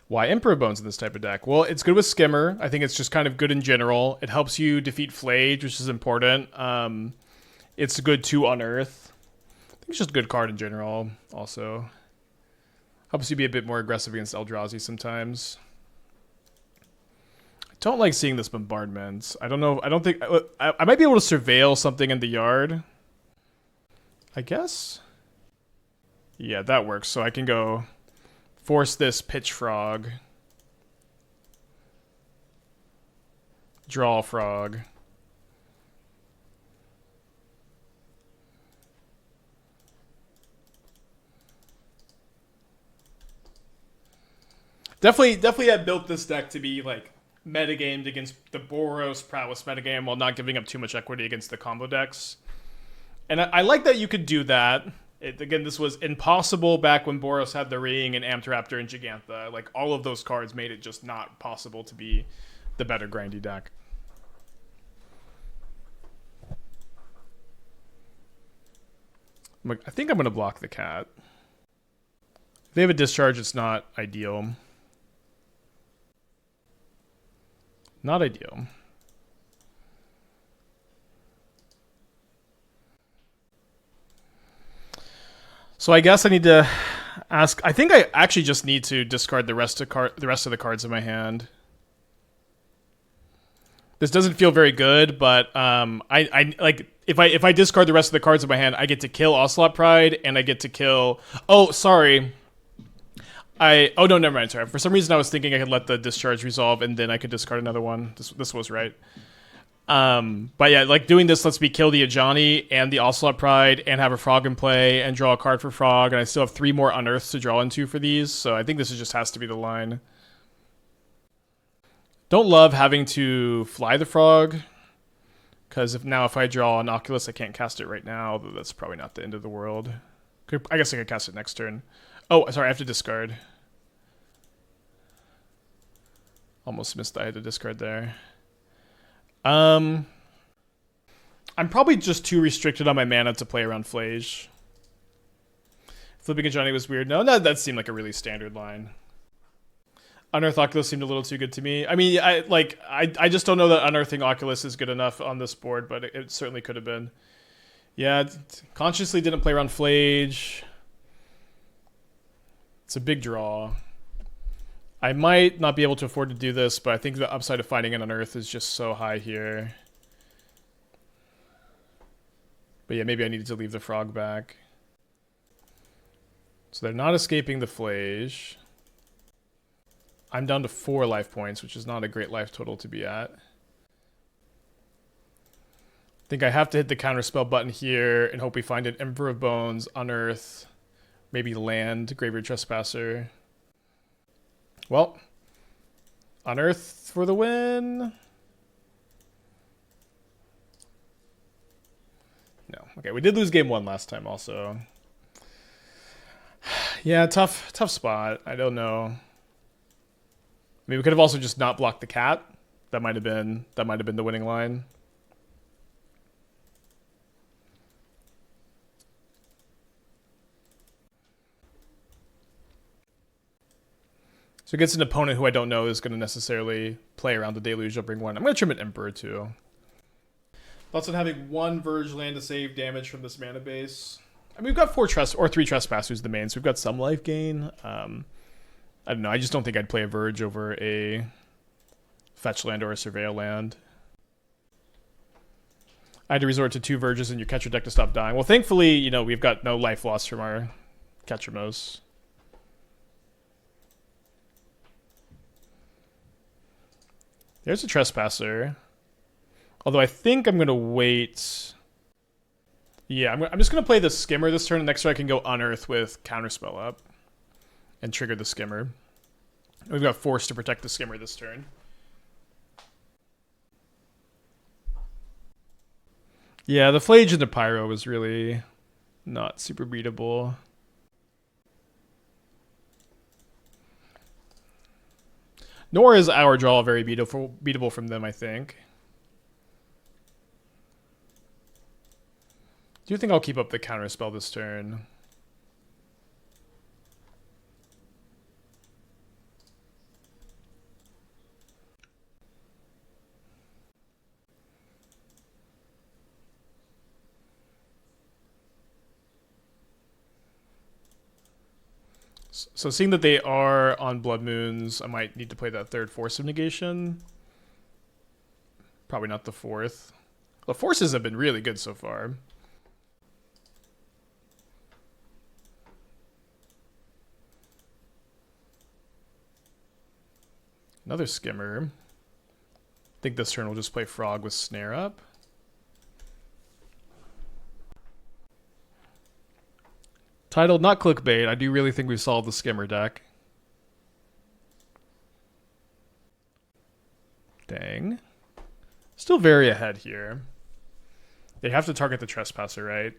Why Emperor Bones in this type of deck? Well, it's good with Skimmer. I think it's just kind of good in general. It helps you defeat Flage, which is important. It's good to Unearth. I think it's just a good card in general, also. Helps you be a bit more aggressive against Eldrazi sometimes. I don't like seeing this bombardment. I don't know. I don't think... I might be able to surveil something in the yard. I guess? Yeah, that works. So I can go... force this Pitch Frog. Draw a Frog. Definitely I built this deck to be like metagamed against the Boros Prowess metagame while not giving up too much equity against the combo decks. And I like that you could do that. Again, this was impossible back when Boros had the Ring and Ampteraptor and Gigantha. Like, all of those cards made it just not possible to be the better grindy deck. I think I'm going to block the cat. If they have a discharge, it's not ideal. Not ideal. So I guess I need to ask. I think I actually just need to discard the rest of the cards in my hand. This doesn't feel very good, but I like if I discard the rest of the cards in my hand, I get to kill Ocelot Pride and I get to kill. Oh, sorry. Oh no, never mind. Sorry. For some reason, I was thinking I could let the discharge resolve and then I could discard another one. This was right. But yeah, like doing this lets me kill the Ajani and the Ocelot Pride and have a Frog in play and draw a card for Frog, and I still have 3 more Unearths to draw into for these, so I think this just has to be the line. Don't love having to fly the Frog, because if I draw an Oculus, I can't cast it right now, although that's probably not the end of the world. I guess I could cast it next turn. Oh, sorry, I have to discard. Almost missed that I had to discard there. I'm probably just too restricted on my mana to play around Flage. Flipping a Johnny was weird. No, that seemed like a really standard line. Unearth Oculus seemed a little too good to me. I mean, I just don't know that Unearthing Oculus is good enough on this board, but it certainly could have been. Yeah, consciously didn't play around Flage. It's a big draw. I might not be able to afford to do this, but I think the upside of finding an Unearth is just so high here. But yeah, maybe I needed to leave the frog back. So they're not escaping the Flage. I'm down to 4 life points, which is not a great life total to be at. I think I have to hit the Counterspell button here and hope we find an Emperor of Bones, Unearth, maybe land, Graveyard Trespasser. Well, Unearth for the win. No. Okay, we did lose game 1 last time also. Yeah, tough spot. I don't know. I mean, we could have also just not blocked the cat. That might have been the winning line. So it gets an opponent who I don't know is going to necessarily play around the Deluge. I'll bring one. I'm going to trim an Emperor too. Thoughts on having 1 Verge land to save damage from this mana base? I mean, we've got 3 Trespassers the main, so we've got some life gain. I don't know. I just don't think I'd play a Verge over a fetch land or a surveil land. I had to resort to 2 Verges in your catcher deck to stop dying. Well, thankfully, you know, we've got no life loss from our Catchermos. There's a Trespasser. Although I think I'm going to wait. Yeah, I'm just going to play the Skimmer this turn. Next turn I can go Unearth with Counterspell up. And trigger the Skimmer. We've got Force to protect the Skimmer this turn. Yeah, the Flage and the Pyro was really not super beatable. Nor is our draw very beatable from them, I think. Do you think I'll keep up the Counterspell this turn? So seeing that they are on Blood Moons, I might need to play that 3rd Force of Negation. Probably not the 4th. The Forces have been really good so far. Another Skimmer. I think this turn we'll just play Frog with Snare up. Titled not clickbait, I do really think we've solved the Skimmer deck. Dang. Still very ahead here. They have to target the Trespasser, right?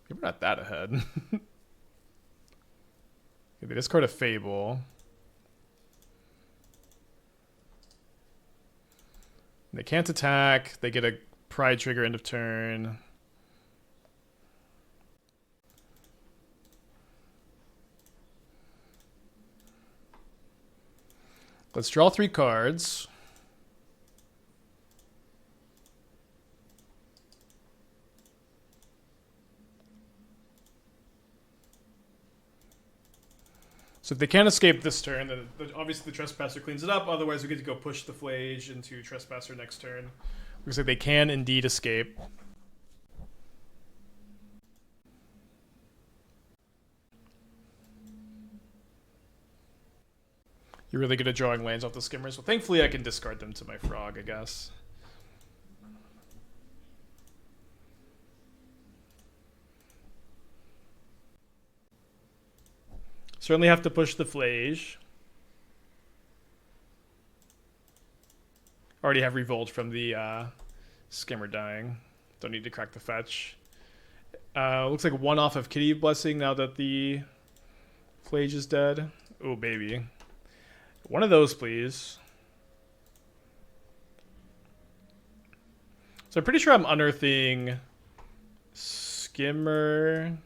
We're not that ahead. Okay, they discard a Fable. They can't attack. They get a Pride trigger end of turn. Let's draw 3 cards. So if they can't escape this turn, then obviously the Trespasser cleans it up. Otherwise, we get to go push the Flage into Trespasser next turn. Looks like they can indeed escape. You're really good at drawing lands off the Skimmers. Well, thankfully I can discard them to my Frog, I guess. Certainly have to push the Flage. Already have Revolt from the Skimmer dying. Don't need to crack the fetch. Looks like 1 off of Kitty Blessing now that the Flage is dead. Oh, baby. One of those, please. So I'm pretty sure I'm unearthing Skimmer.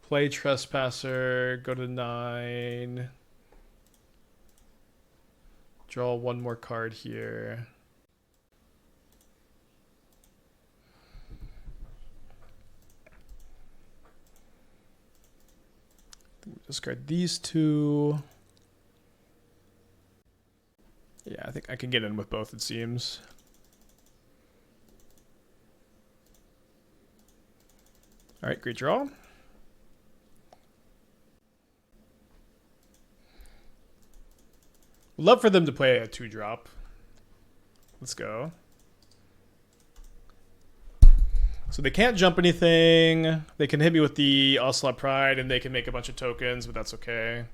Play Trespasser, go to 9. Draw 1 more card here. I Discard these two. Yeah, I think I can get in with both, it seems. All right, great draw. Love for them to play a 2-drop. Let's go. So they can't jump anything. They can hit me with the Ocelot Pride, and they can make a bunch of tokens, but that's okay.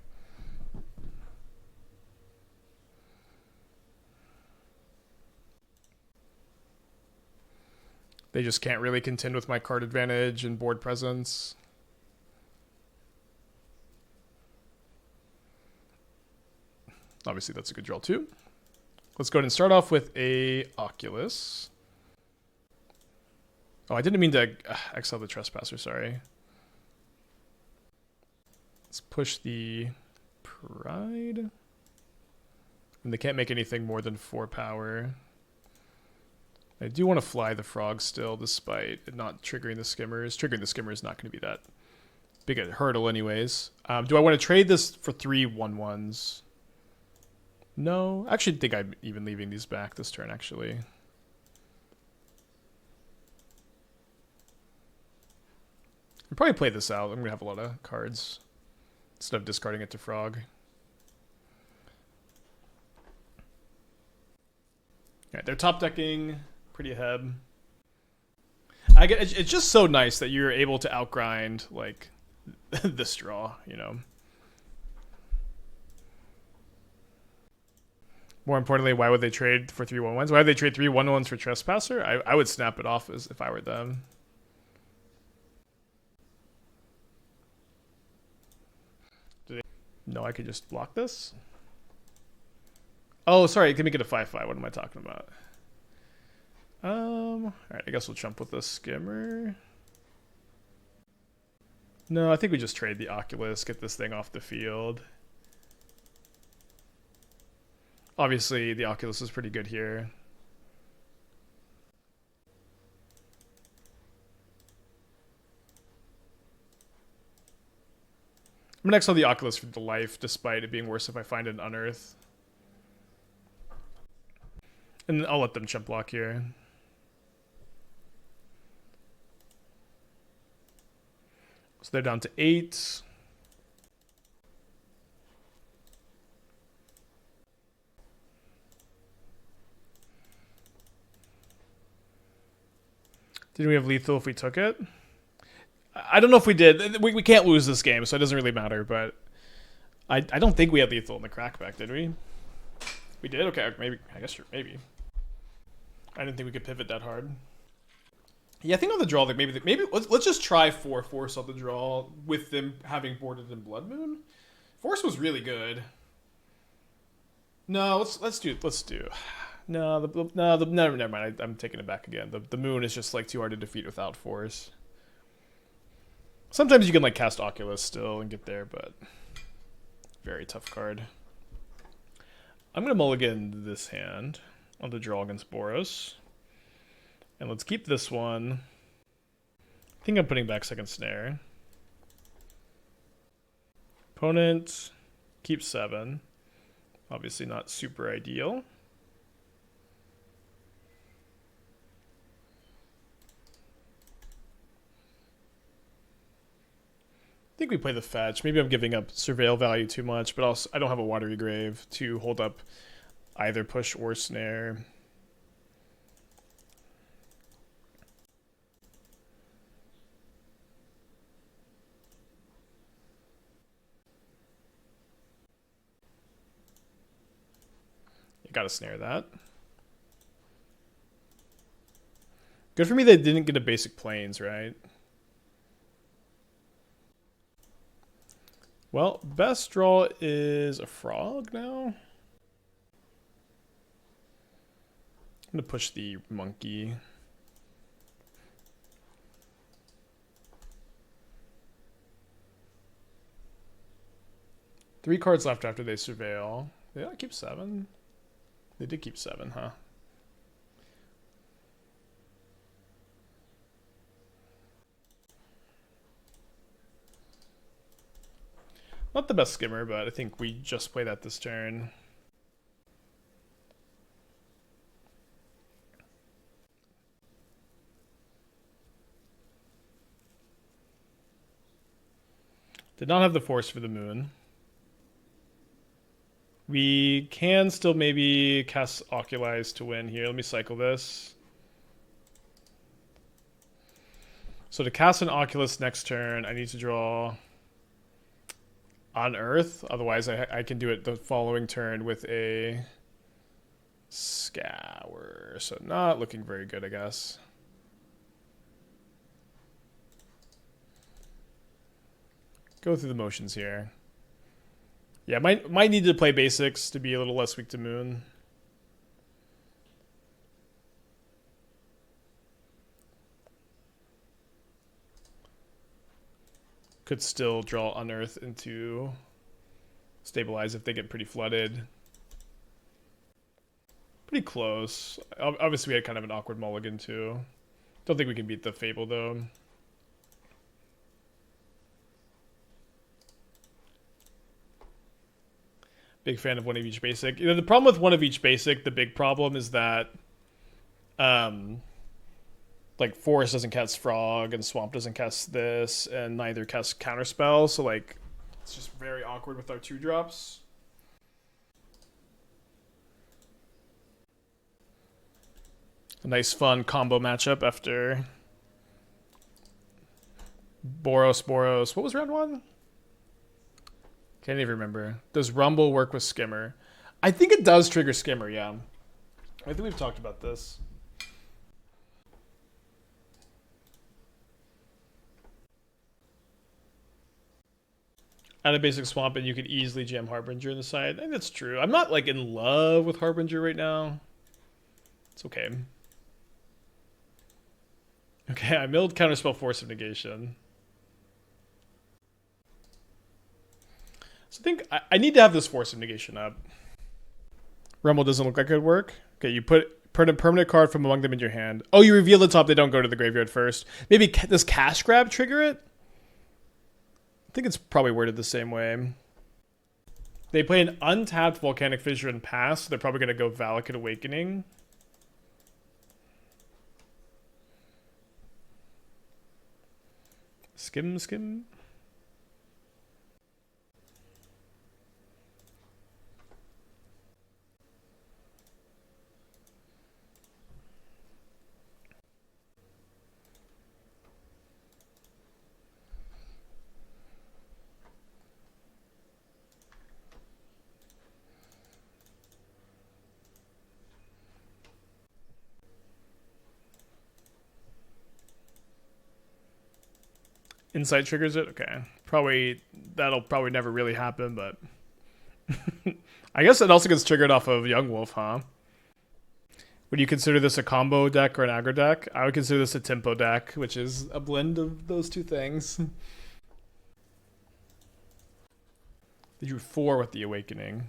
They just can't really contend with my card advantage and board presence. Obviously, that's a good draw too. Let's go ahead and start off with a Oculus. Oh, I didn't mean to exile the Trespasser, sorry. Let's push the Pride. And they can't make anything more than 4 power. I do want to fly the frog still, despite it not triggering the skimmers. Triggering the skimmers is not going to be that big a hurdle anyways. Do I want to trade this for 3 1/1s? No. I actually think I'm even leaving these back this turn, actually. I'll probably play this out. I'm going to have a lot of cards instead of discarding it to frog. Alright, they're top decking pretty ahead. It's just so nice that you're able to outgrind like this draw, you know. More importantly, why would they trade for 3 1/1s? Why would they trade 3 1/1s for Trespasser? I would snap it off as if I were them. No, I could just block this. Oh, sorry, it can make it a 5/5. What am I talking about? Alright, I guess we'll jump with the skimmer. No, I think we just trade the Oculus, get this thing off the field. Obviously, the Oculus is pretty good here. I'm gonna exile the Oculus for the life, despite it being worse if I find an Unearth. And I'll let them chump block here. So they're down to 8. Didn't we have lethal if we took it? I don't know if we did. We can't lose this game, so it doesn't really matter, but I don't think we had lethal in the crackback, did we? We did? Okay, maybe. I guess maybe. I didn't think we could pivot that hard. Yeah, I think on the draw, like maybe let's just try 4 Force on the draw with them having boarded in Blood Moon. Force was really good. No, let's do. No, never mind. I'm taking it back again. The Moon is just like too hard to defeat without Force. Sometimes you can like cast Oculus still and get there, but very tough card. I'm gonna mulligan this hand on the draw against Boros. And let's keep this one. I think I'm putting back second snare. Opponent keeps 7. Obviously not super ideal. I think we play the fetch. Maybe I'm giving up surveil value too much, but also I don't have a Watery Grave to hold up either push or snare. You gotta snare that. Good for me they didn't get a basic planes, right? Well, best draw is a frog now. I'm gonna push the monkey. Three cards left after they surveil. Did I keep 7? They did keep 7, huh? Not the best skimmer, but I think we just play that this turn. Did not have the force for the moon. We can still maybe cast Oculize to win here. Let me cycle this. So to cast an Oculus next turn, I need to draw Unearth. Otherwise, I can do it the following turn with a Scour. So not looking very good, I guess. Go through the motions here. Yeah, might need to play basics to be a little less weak to moon. Could still draw Unearth into stabilize if they get pretty flooded. Pretty close. Obviously, we had kind of an awkward mulligan too. Don't think we can beat the Fable though. Big fan of one of each basic. You know, the problem with one of each basic, the big problem is that like Forest doesn't cast Frog and Swamp doesn't cast this and neither casts Counterspell, so like it's just very awkward with our 2-drops. A nice fun combo matchup after Boros. What was round 1? Can't even remember. Does Rumble work with Skimmer? I think it does trigger Skimmer, yeah. I think we've talked about this. Add a basic Swamp and you could easily jam Harbinger in the side. I think that's true. I'm not like in love with Harbinger right now. It's okay. Okay, I milled Counterspell Force of Negation. So I think I need to have this Force of Negation up. Rumble doesn't look like it would work. Okay, you put a permanent card from among them in your hand. Oh, you reveal the top, they don't go to the graveyard first. Maybe does Cash Grab trigger it? I think it's probably worded the same way. They play an untapped Volcanic Fissure and pass, so they're probably going to go Valakut Awakening. Skim. Insight triggers it? Okay. That'll probably never really happen, but I guess it also gets triggered off of Young Wolf, huh? Would you consider this a combo deck or an aggro deck? I would consider this a tempo deck, which is a blend of those two things. They drew 4 with the Awakening.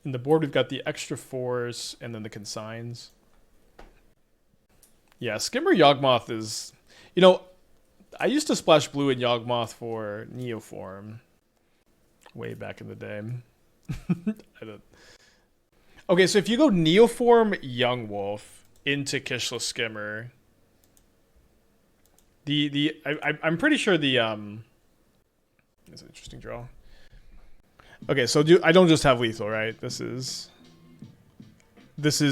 In the board, we've got the extra 4s and then the consigns. Yeah, Skimmer Yawgmoth is... You know, I used to splash blue in Yawgmoth for Neoform. Way back in the day. Okay, so if you go Neoform Young Wolf into Kishla Skimmer... I'm pretty sure the... It's an interesting draw. Okay, so I don't just have lethal, right? This is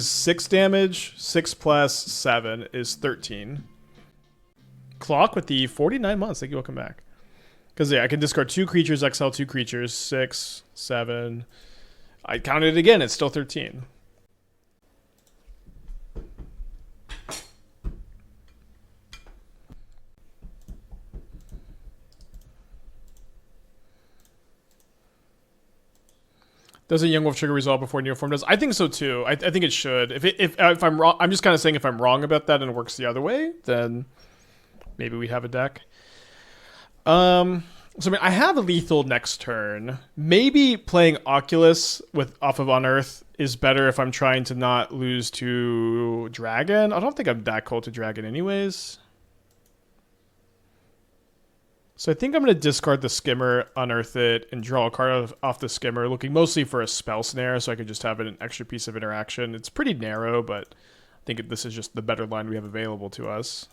6 damage. 6 plus 7 is 13. Clock with the 49 months. Thank you. Welcome back. Because yeah, I can discard 2 creatures, exile 2 creatures. 6, 7. I counted it again. It's still 13. Doesn't Young Wolf trigger resolve before Neoform does? I think so too. I think it should. If I'm wrong, I'm just kind of saying if I'm wrong about that and it works the other way, then maybe we have a deck. So I mean, I have a lethal next turn. Maybe playing Oculus off of Unearth is better if I'm trying to not lose to Dragon. I don't think I'm that cold to Dragon anyways. So I think I'm going to discard the Skimmer, unearth it, and draw a card off the Skimmer, looking mostly for a Spell Snare, so I could just have an extra piece of interaction. It's pretty narrow, but I think this is just the better line we have available to us.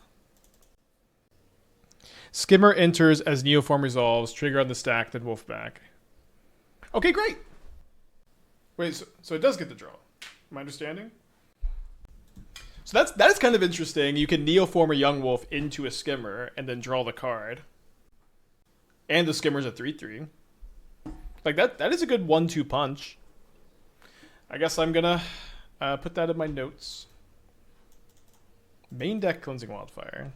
Skimmer enters as Neoform resolves, trigger on the stack, then Wolf back. Okay, great. Wait, so it does get the draw. Am I understanding? So that's kind of interesting. You can Neoform a Young Wolf into a Skimmer and then draw the card. And the Skimmer's a 3/3. Like, that is a good 1-2 punch. I guess I'm gonna put that in my notes. Main deck Cleansing Wildfire.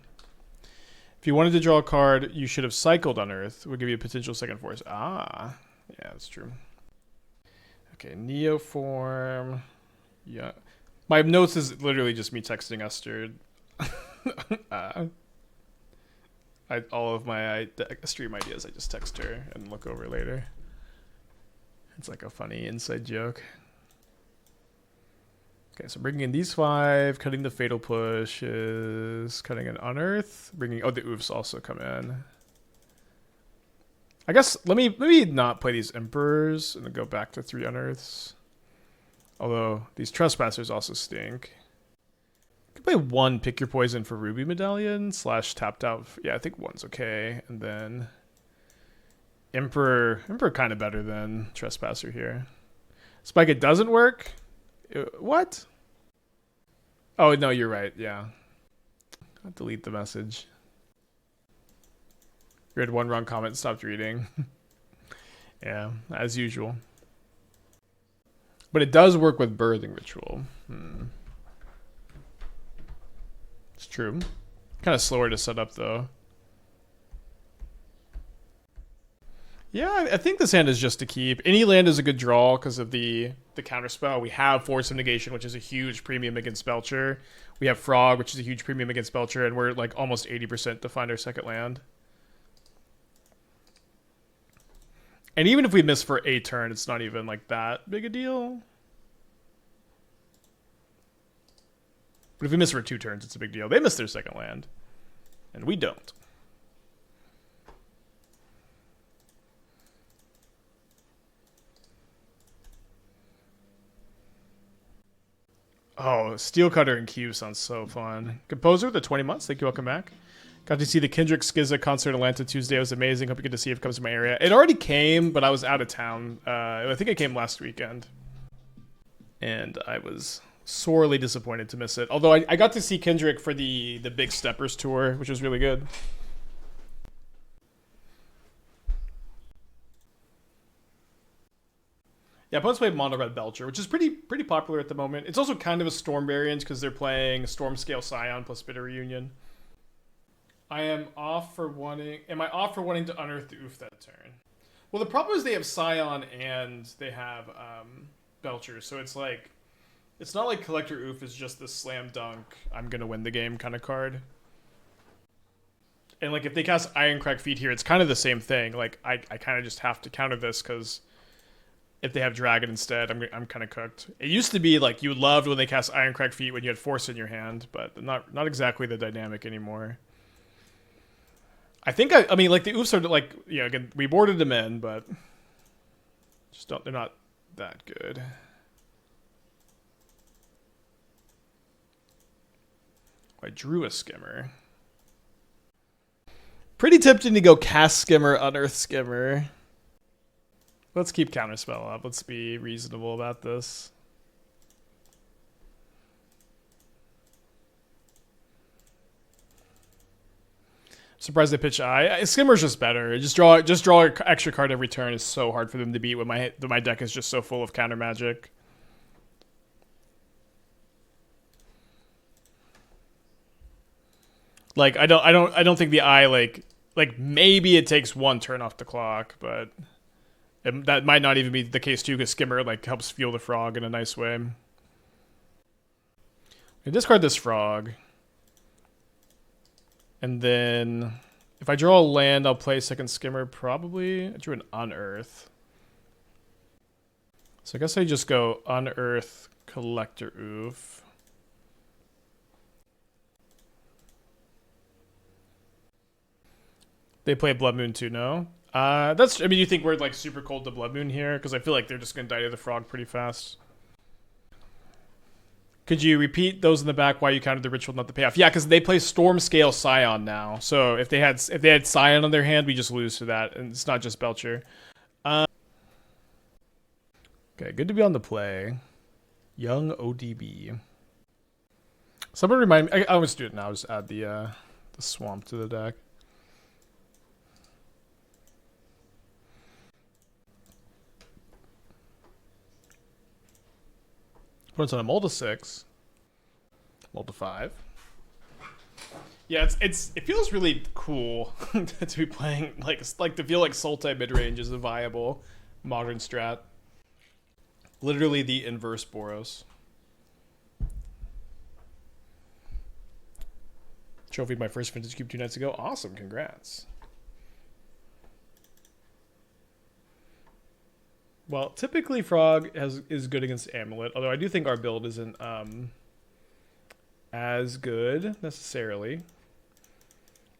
If you wanted to draw a card, you should have cycled Unearth. Would give you a potential second force. Ah, yeah, that's true. Okay, Neoform. Yeah. My notes is literally just me texting Esther. All of my stream ideas, I just text her and look over later. It's like a funny inside joke. Okay, so bringing in these 5, cutting the Fatal Pushes, cutting an Unearth, bringing... Oh, the Ouphes also come in. I guess, let me not play these Emperors and then go back to 3 Unearths. Although, these Trespassers also stink. Could play 1 Pick Your Poison for Ruby Medallion / tapped out. Yeah, I think 1's okay. And then Emperor kind of better than Trespasser here. Spike, it doesn't work? What? Oh, no, you're right. Yeah. I'll delete the message. Read 1 wrong comment, stopped reading. Yeah, as usual. But it does work with Birthing Ritual. It's true. Kind of slower to set up, though. Yeah, I think this hand is just to keep. Any land is a good draw because of the counterspell. We have Force of Negation, which is a huge premium against Belcher. We have Frog, which is a huge premium against Belcher, and we're like almost 80% to find our second land. And even if we miss for a turn, it's not even like that big a deal. But if we miss for 2 turns, it's a big deal. They miss their second land, and we don't. Oh, Steel Cutter and Q sounds so fun. Composer, the 20 months. Thank you. Welcome back. Got to see the Kendrick Skizza concert in Atlanta Tuesday. It was amazing. Hope you get to see it if it comes to my area. It already came, but I was out of town. I think it came last weekend. And I was sorely disappointed to miss it. Although I got to see Kendrick for the Big Steppers tour, which was really good. Yeah, opponents play Mono Red Belcher, which is pretty popular at the moment. It's also kind of a Storm variant because they're playing Storm Scale Scion plus Bitter Reunion. I am off for wanting... Am I off for wanting to unearth the Ouphe that turn? Well, the problem is they have Scion and they have Belcher, so it's like... It's not like Collector Ouphe is just the slam dunk, I'm gonna win the game kind of card. And like if they cast Ironcrag Feet here, it's kind of the same thing. Like I kind of just have to counter this because... If they have Dragon instead, I'm kind of cooked. It used to be like you loved when they cast Ironcrag Feet when you had Force in your hand, but not exactly the dynamic anymore. I think I mean like the Ouphes are like again we boarded them in, but they're not that good. I drew a Skimmer. Pretty tempting to go cast Skimmer, unearth Skimmer. Let's keep Counterspell up. Let's be reasonable about this. Surprised they pitch Eye. Skimmer's just better. Just draw an extra card every turn is so hard for them to beat when my deck is just so full of counter magic. Like I don't think the Eye like maybe it takes 1 turn off the clock, but that might not even be the case too, because Skimmer like helps fuel the Frog in a nice way. I discard this Frog, and then if I draw a land, I'll play second Skimmer probably. I drew an Unearth, so I guess I just go Unearth, Collector Ouphe. They play Blood Moon too, no? That's. I mean, you think we're like super cold to Blood Moon here? Because I feel like they're just gonna die to the frog pretty fast. Could you repeat those in the back why you counted the ritual, not the payoff? Yeah, because they play Storm Scale Scion now. So if they had Scion on their hand, we just lose to that, and it's not just Belcher. Okay, good to be on the play. Young ODB. Someone remind me. I'll just do it now. Just add the swamp to the deck. Opponent's on a Multi 6. Multi 5. Yeah, it feels really cool to be playing like to feel like Sultai mid range is a viable modern strat. Literally the inverse Boros. Trophied my first vintage cube 2 nights ago. Awesome, congrats. Well, typically Frog is good against Amulet, although I do think our build isn't as good necessarily.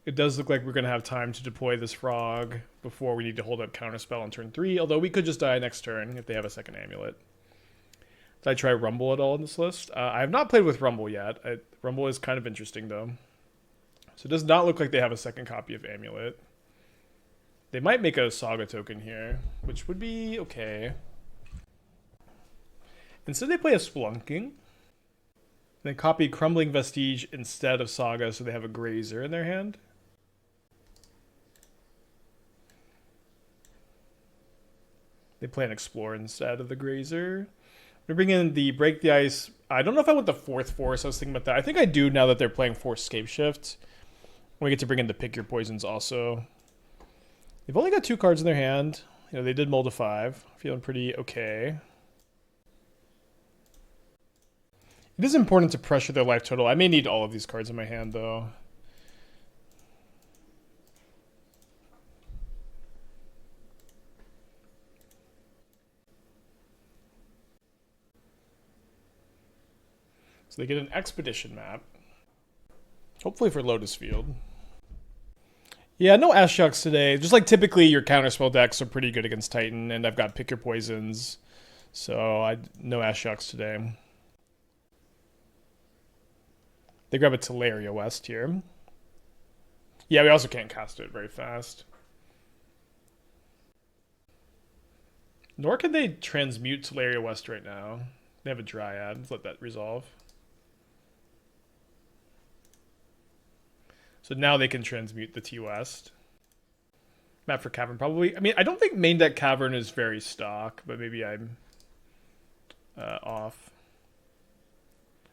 It does look like we're going to have time to deploy this Frog before we need to hold up Counterspell on turn 3, although we could just die next turn if they have a second Amulet. Did I try Rumble at all in this list? I have not played with Rumble yet. Rumble is kind of interesting, though. So it does not look like they have a second copy of Amulet. They might make a Saga token here, which would be okay. Instead, they play a Splunking. Then copy Crumbling Vestige instead of Saga, so they have a Grazer in their hand. They play an Explorer instead of the Grazer. We bring in the Break the Ice. I don't know if I want the 4th Force. I was thinking about that. I think I do now that they're playing Force Scapeshift. We get to bring in the Pick Your Poisons also. They've only got 2 cards in their hand. You know, they did Multi 5. Feeling pretty okay. It is important to pressure their life total. I may need all of these cards in my hand, though. So they get an Expedition map. Hopefully for Lotus Field. Yeah, no Ashocks today. Just like typically your Counterspell decks are pretty good against Titan, and I've got Pick Your Poisons. So no Ashocks today. They grab a Teleria West here. Yeah, we also can't cast it very fast. Nor can they transmute Teleria West right now. They have a Dryad. Let's let that resolve. So now they can transmute the T-West. Map for Cavern, probably. I mean, I don't think main deck Cavern is very stock, but maybe I'm off.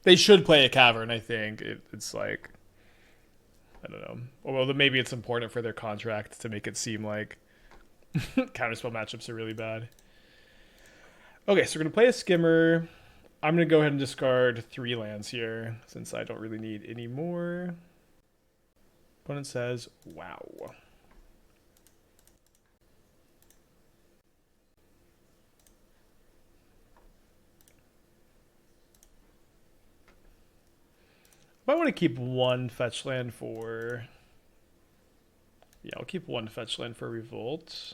They should play a Cavern, I think. It's like, I don't know. Well, maybe it's important for their contract to make it seem like Counterspell matchups are really bad. Okay, so we're going to play a Skimmer. I'm going to go ahead and discard 3 lands here, since I don't really need any more. Opponent says, wow. I want to keep 1 fetch land for... Yeah, I'll keep 1 fetch land for Revolt.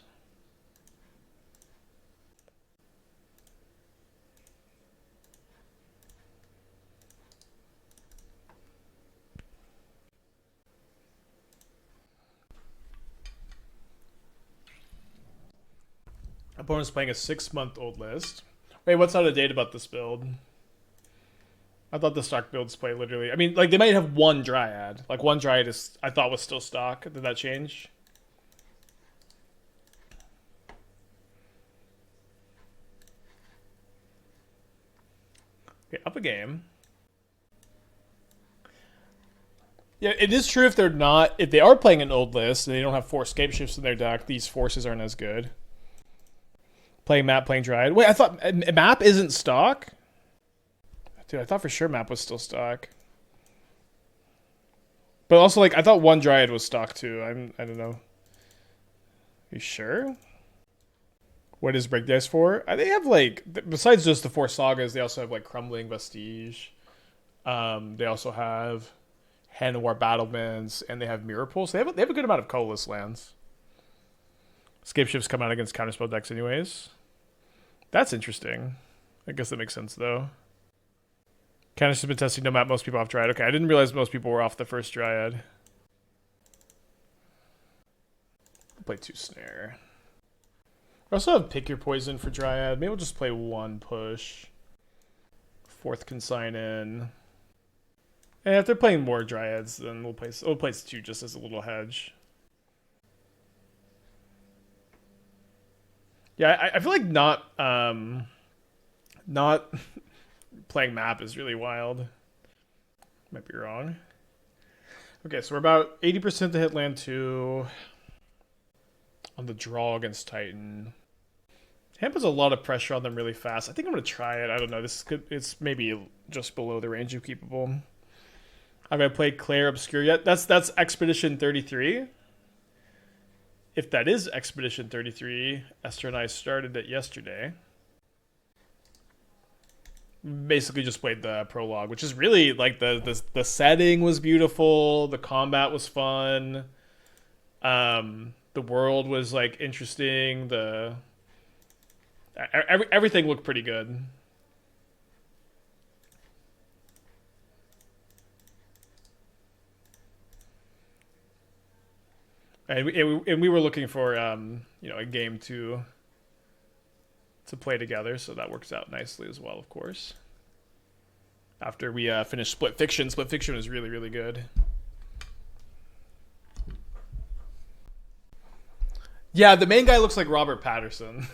Opponent's playing a 6-month-old list. Wait, what's out of date about this build? I thought the stock builds play literally... I mean, like, they might have 1 Dryad. Like, 1 Dryad is, I thought was still stock. Did that change? Okay, up a game. Yeah, it is true if they're not... If they are playing an old list and they don't have 4 Scapeshifts in their deck, these forces aren't as good. Playing Map, playing Dryad. Wait, I thought Map isn't stock? Dude, I thought for sure Map was still stock. But also, like, I thought 1 Dryad was stock too. I don't know. Are you sure? What is Break Dice for? They have, like, besides just the 4 Sagas, they also have, like, Crumbling Vestige. They also have Hand War Battlements, and they have Mirror Pulse. They have a good amount of colorless lands. Scape Shifts come out against Counterspell decks anyways. That's interesting. I guess that makes sense, though. Counterspell has been testing no map. Most people off Dryad. Okay, I didn't realize most people were off the first Dryad. I'll play 2 Snare. I also have Pick Your Poison for Dryad. Maybe we'll just play 1 push. 4th Consign in. And if they're playing more Dryads, then we'll play 2 just as a little hedge. Yeah, I feel like not playing map is really wild. Might be wrong. Okay, so we're about 80% to hit land 2 on the draw against Titan. Hand puts a lot of pressure on them really fast. I think I'm gonna try it. I don't know. It's maybe just below the range of keepable. I'm gonna play Claire Obscure yet. That's Expedition 33. If that is Expedition 33, Esther and I started it yesterday. Basically just played the prologue, which is really like the setting was beautiful, the combat was fun, the world was like interesting, everything looked pretty good. And we were looking for a game to play together, so that works out nicely as well, of course. After we finished Split Fiction was really, really good. Yeah, the main guy looks like Robert Patterson.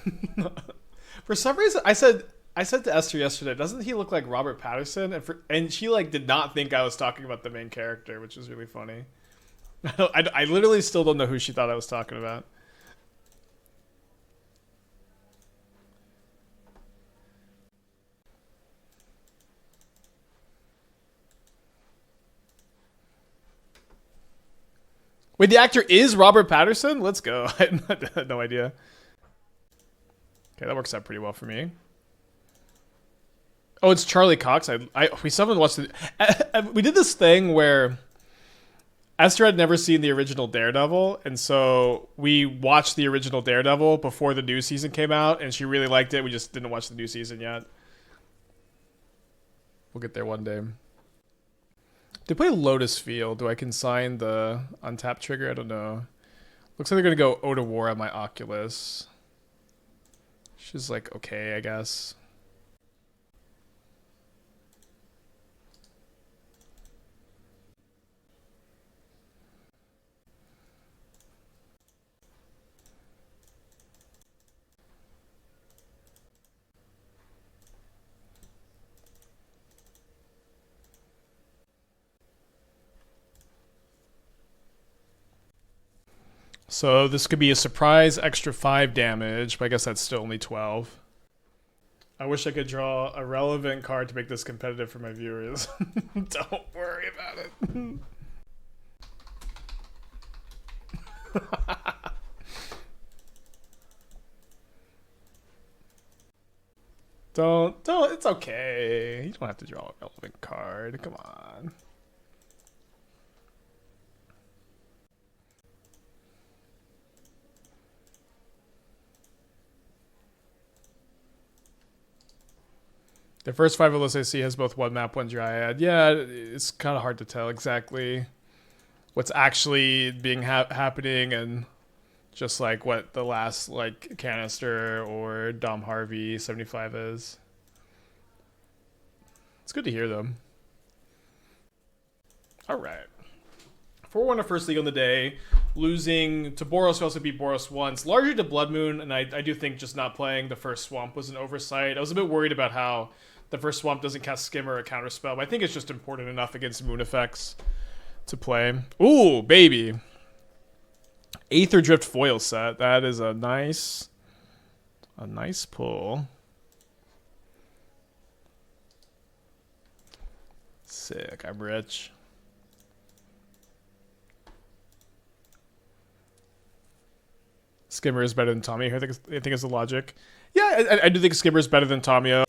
For some reason, I said to Esther yesterday, doesn't he look like Robert Patterson? And she like did not think I was talking about the main character, which was really funny. I literally still don't know who she thought I was talking about. Wait, the actor is Robert Patterson? Let's go. I had no idea. Okay, that works out pretty well for me. Oh, it's Charlie Cox. We still haven't watched it. We did this thing where Esther had never seen the original Daredevil, and so we watched the original Daredevil before the new season came out, and she really liked it. We just didn't watch the new season yet. We'll get there one day. They play Lotus Field. Do I consign the untap trigger? I don't know. Looks like they're going to go Ode War on my Oculus. She's like, okay, I guess. So this could be a surprise extra 5 damage, but I guess that's still only 12. I wish I could draw a relevant card to make this competitive for my viewers. Don't worry about it. Don't, it's okay. You don't have to draw a relevant card. Come on. The first 5 of I see has both 1 map, 1 Dryad. Yeah, it's kind of hard to tell exactly what's actually being happening and just like what the last like Canister or Dom Harvey 75 is. It's good to hear them. All right. 4-1 First League on the day. Losing to Boros, who also beat Boros once. Largely to Blood Moon, and I do think just not playing the first Swamp was an oversight. I was a bit worried about how the first Swamp doesn't cast Skimmer or Counterspell, but I think it's just important enough against Moon effects to play. Ooh, baby. Aether Drift foil set. That is a nice pull. Sick. I'm rich. Skimmer is better than Tommy. I think it's the logic. Yeah, I do think Skimmer is better than Tommy.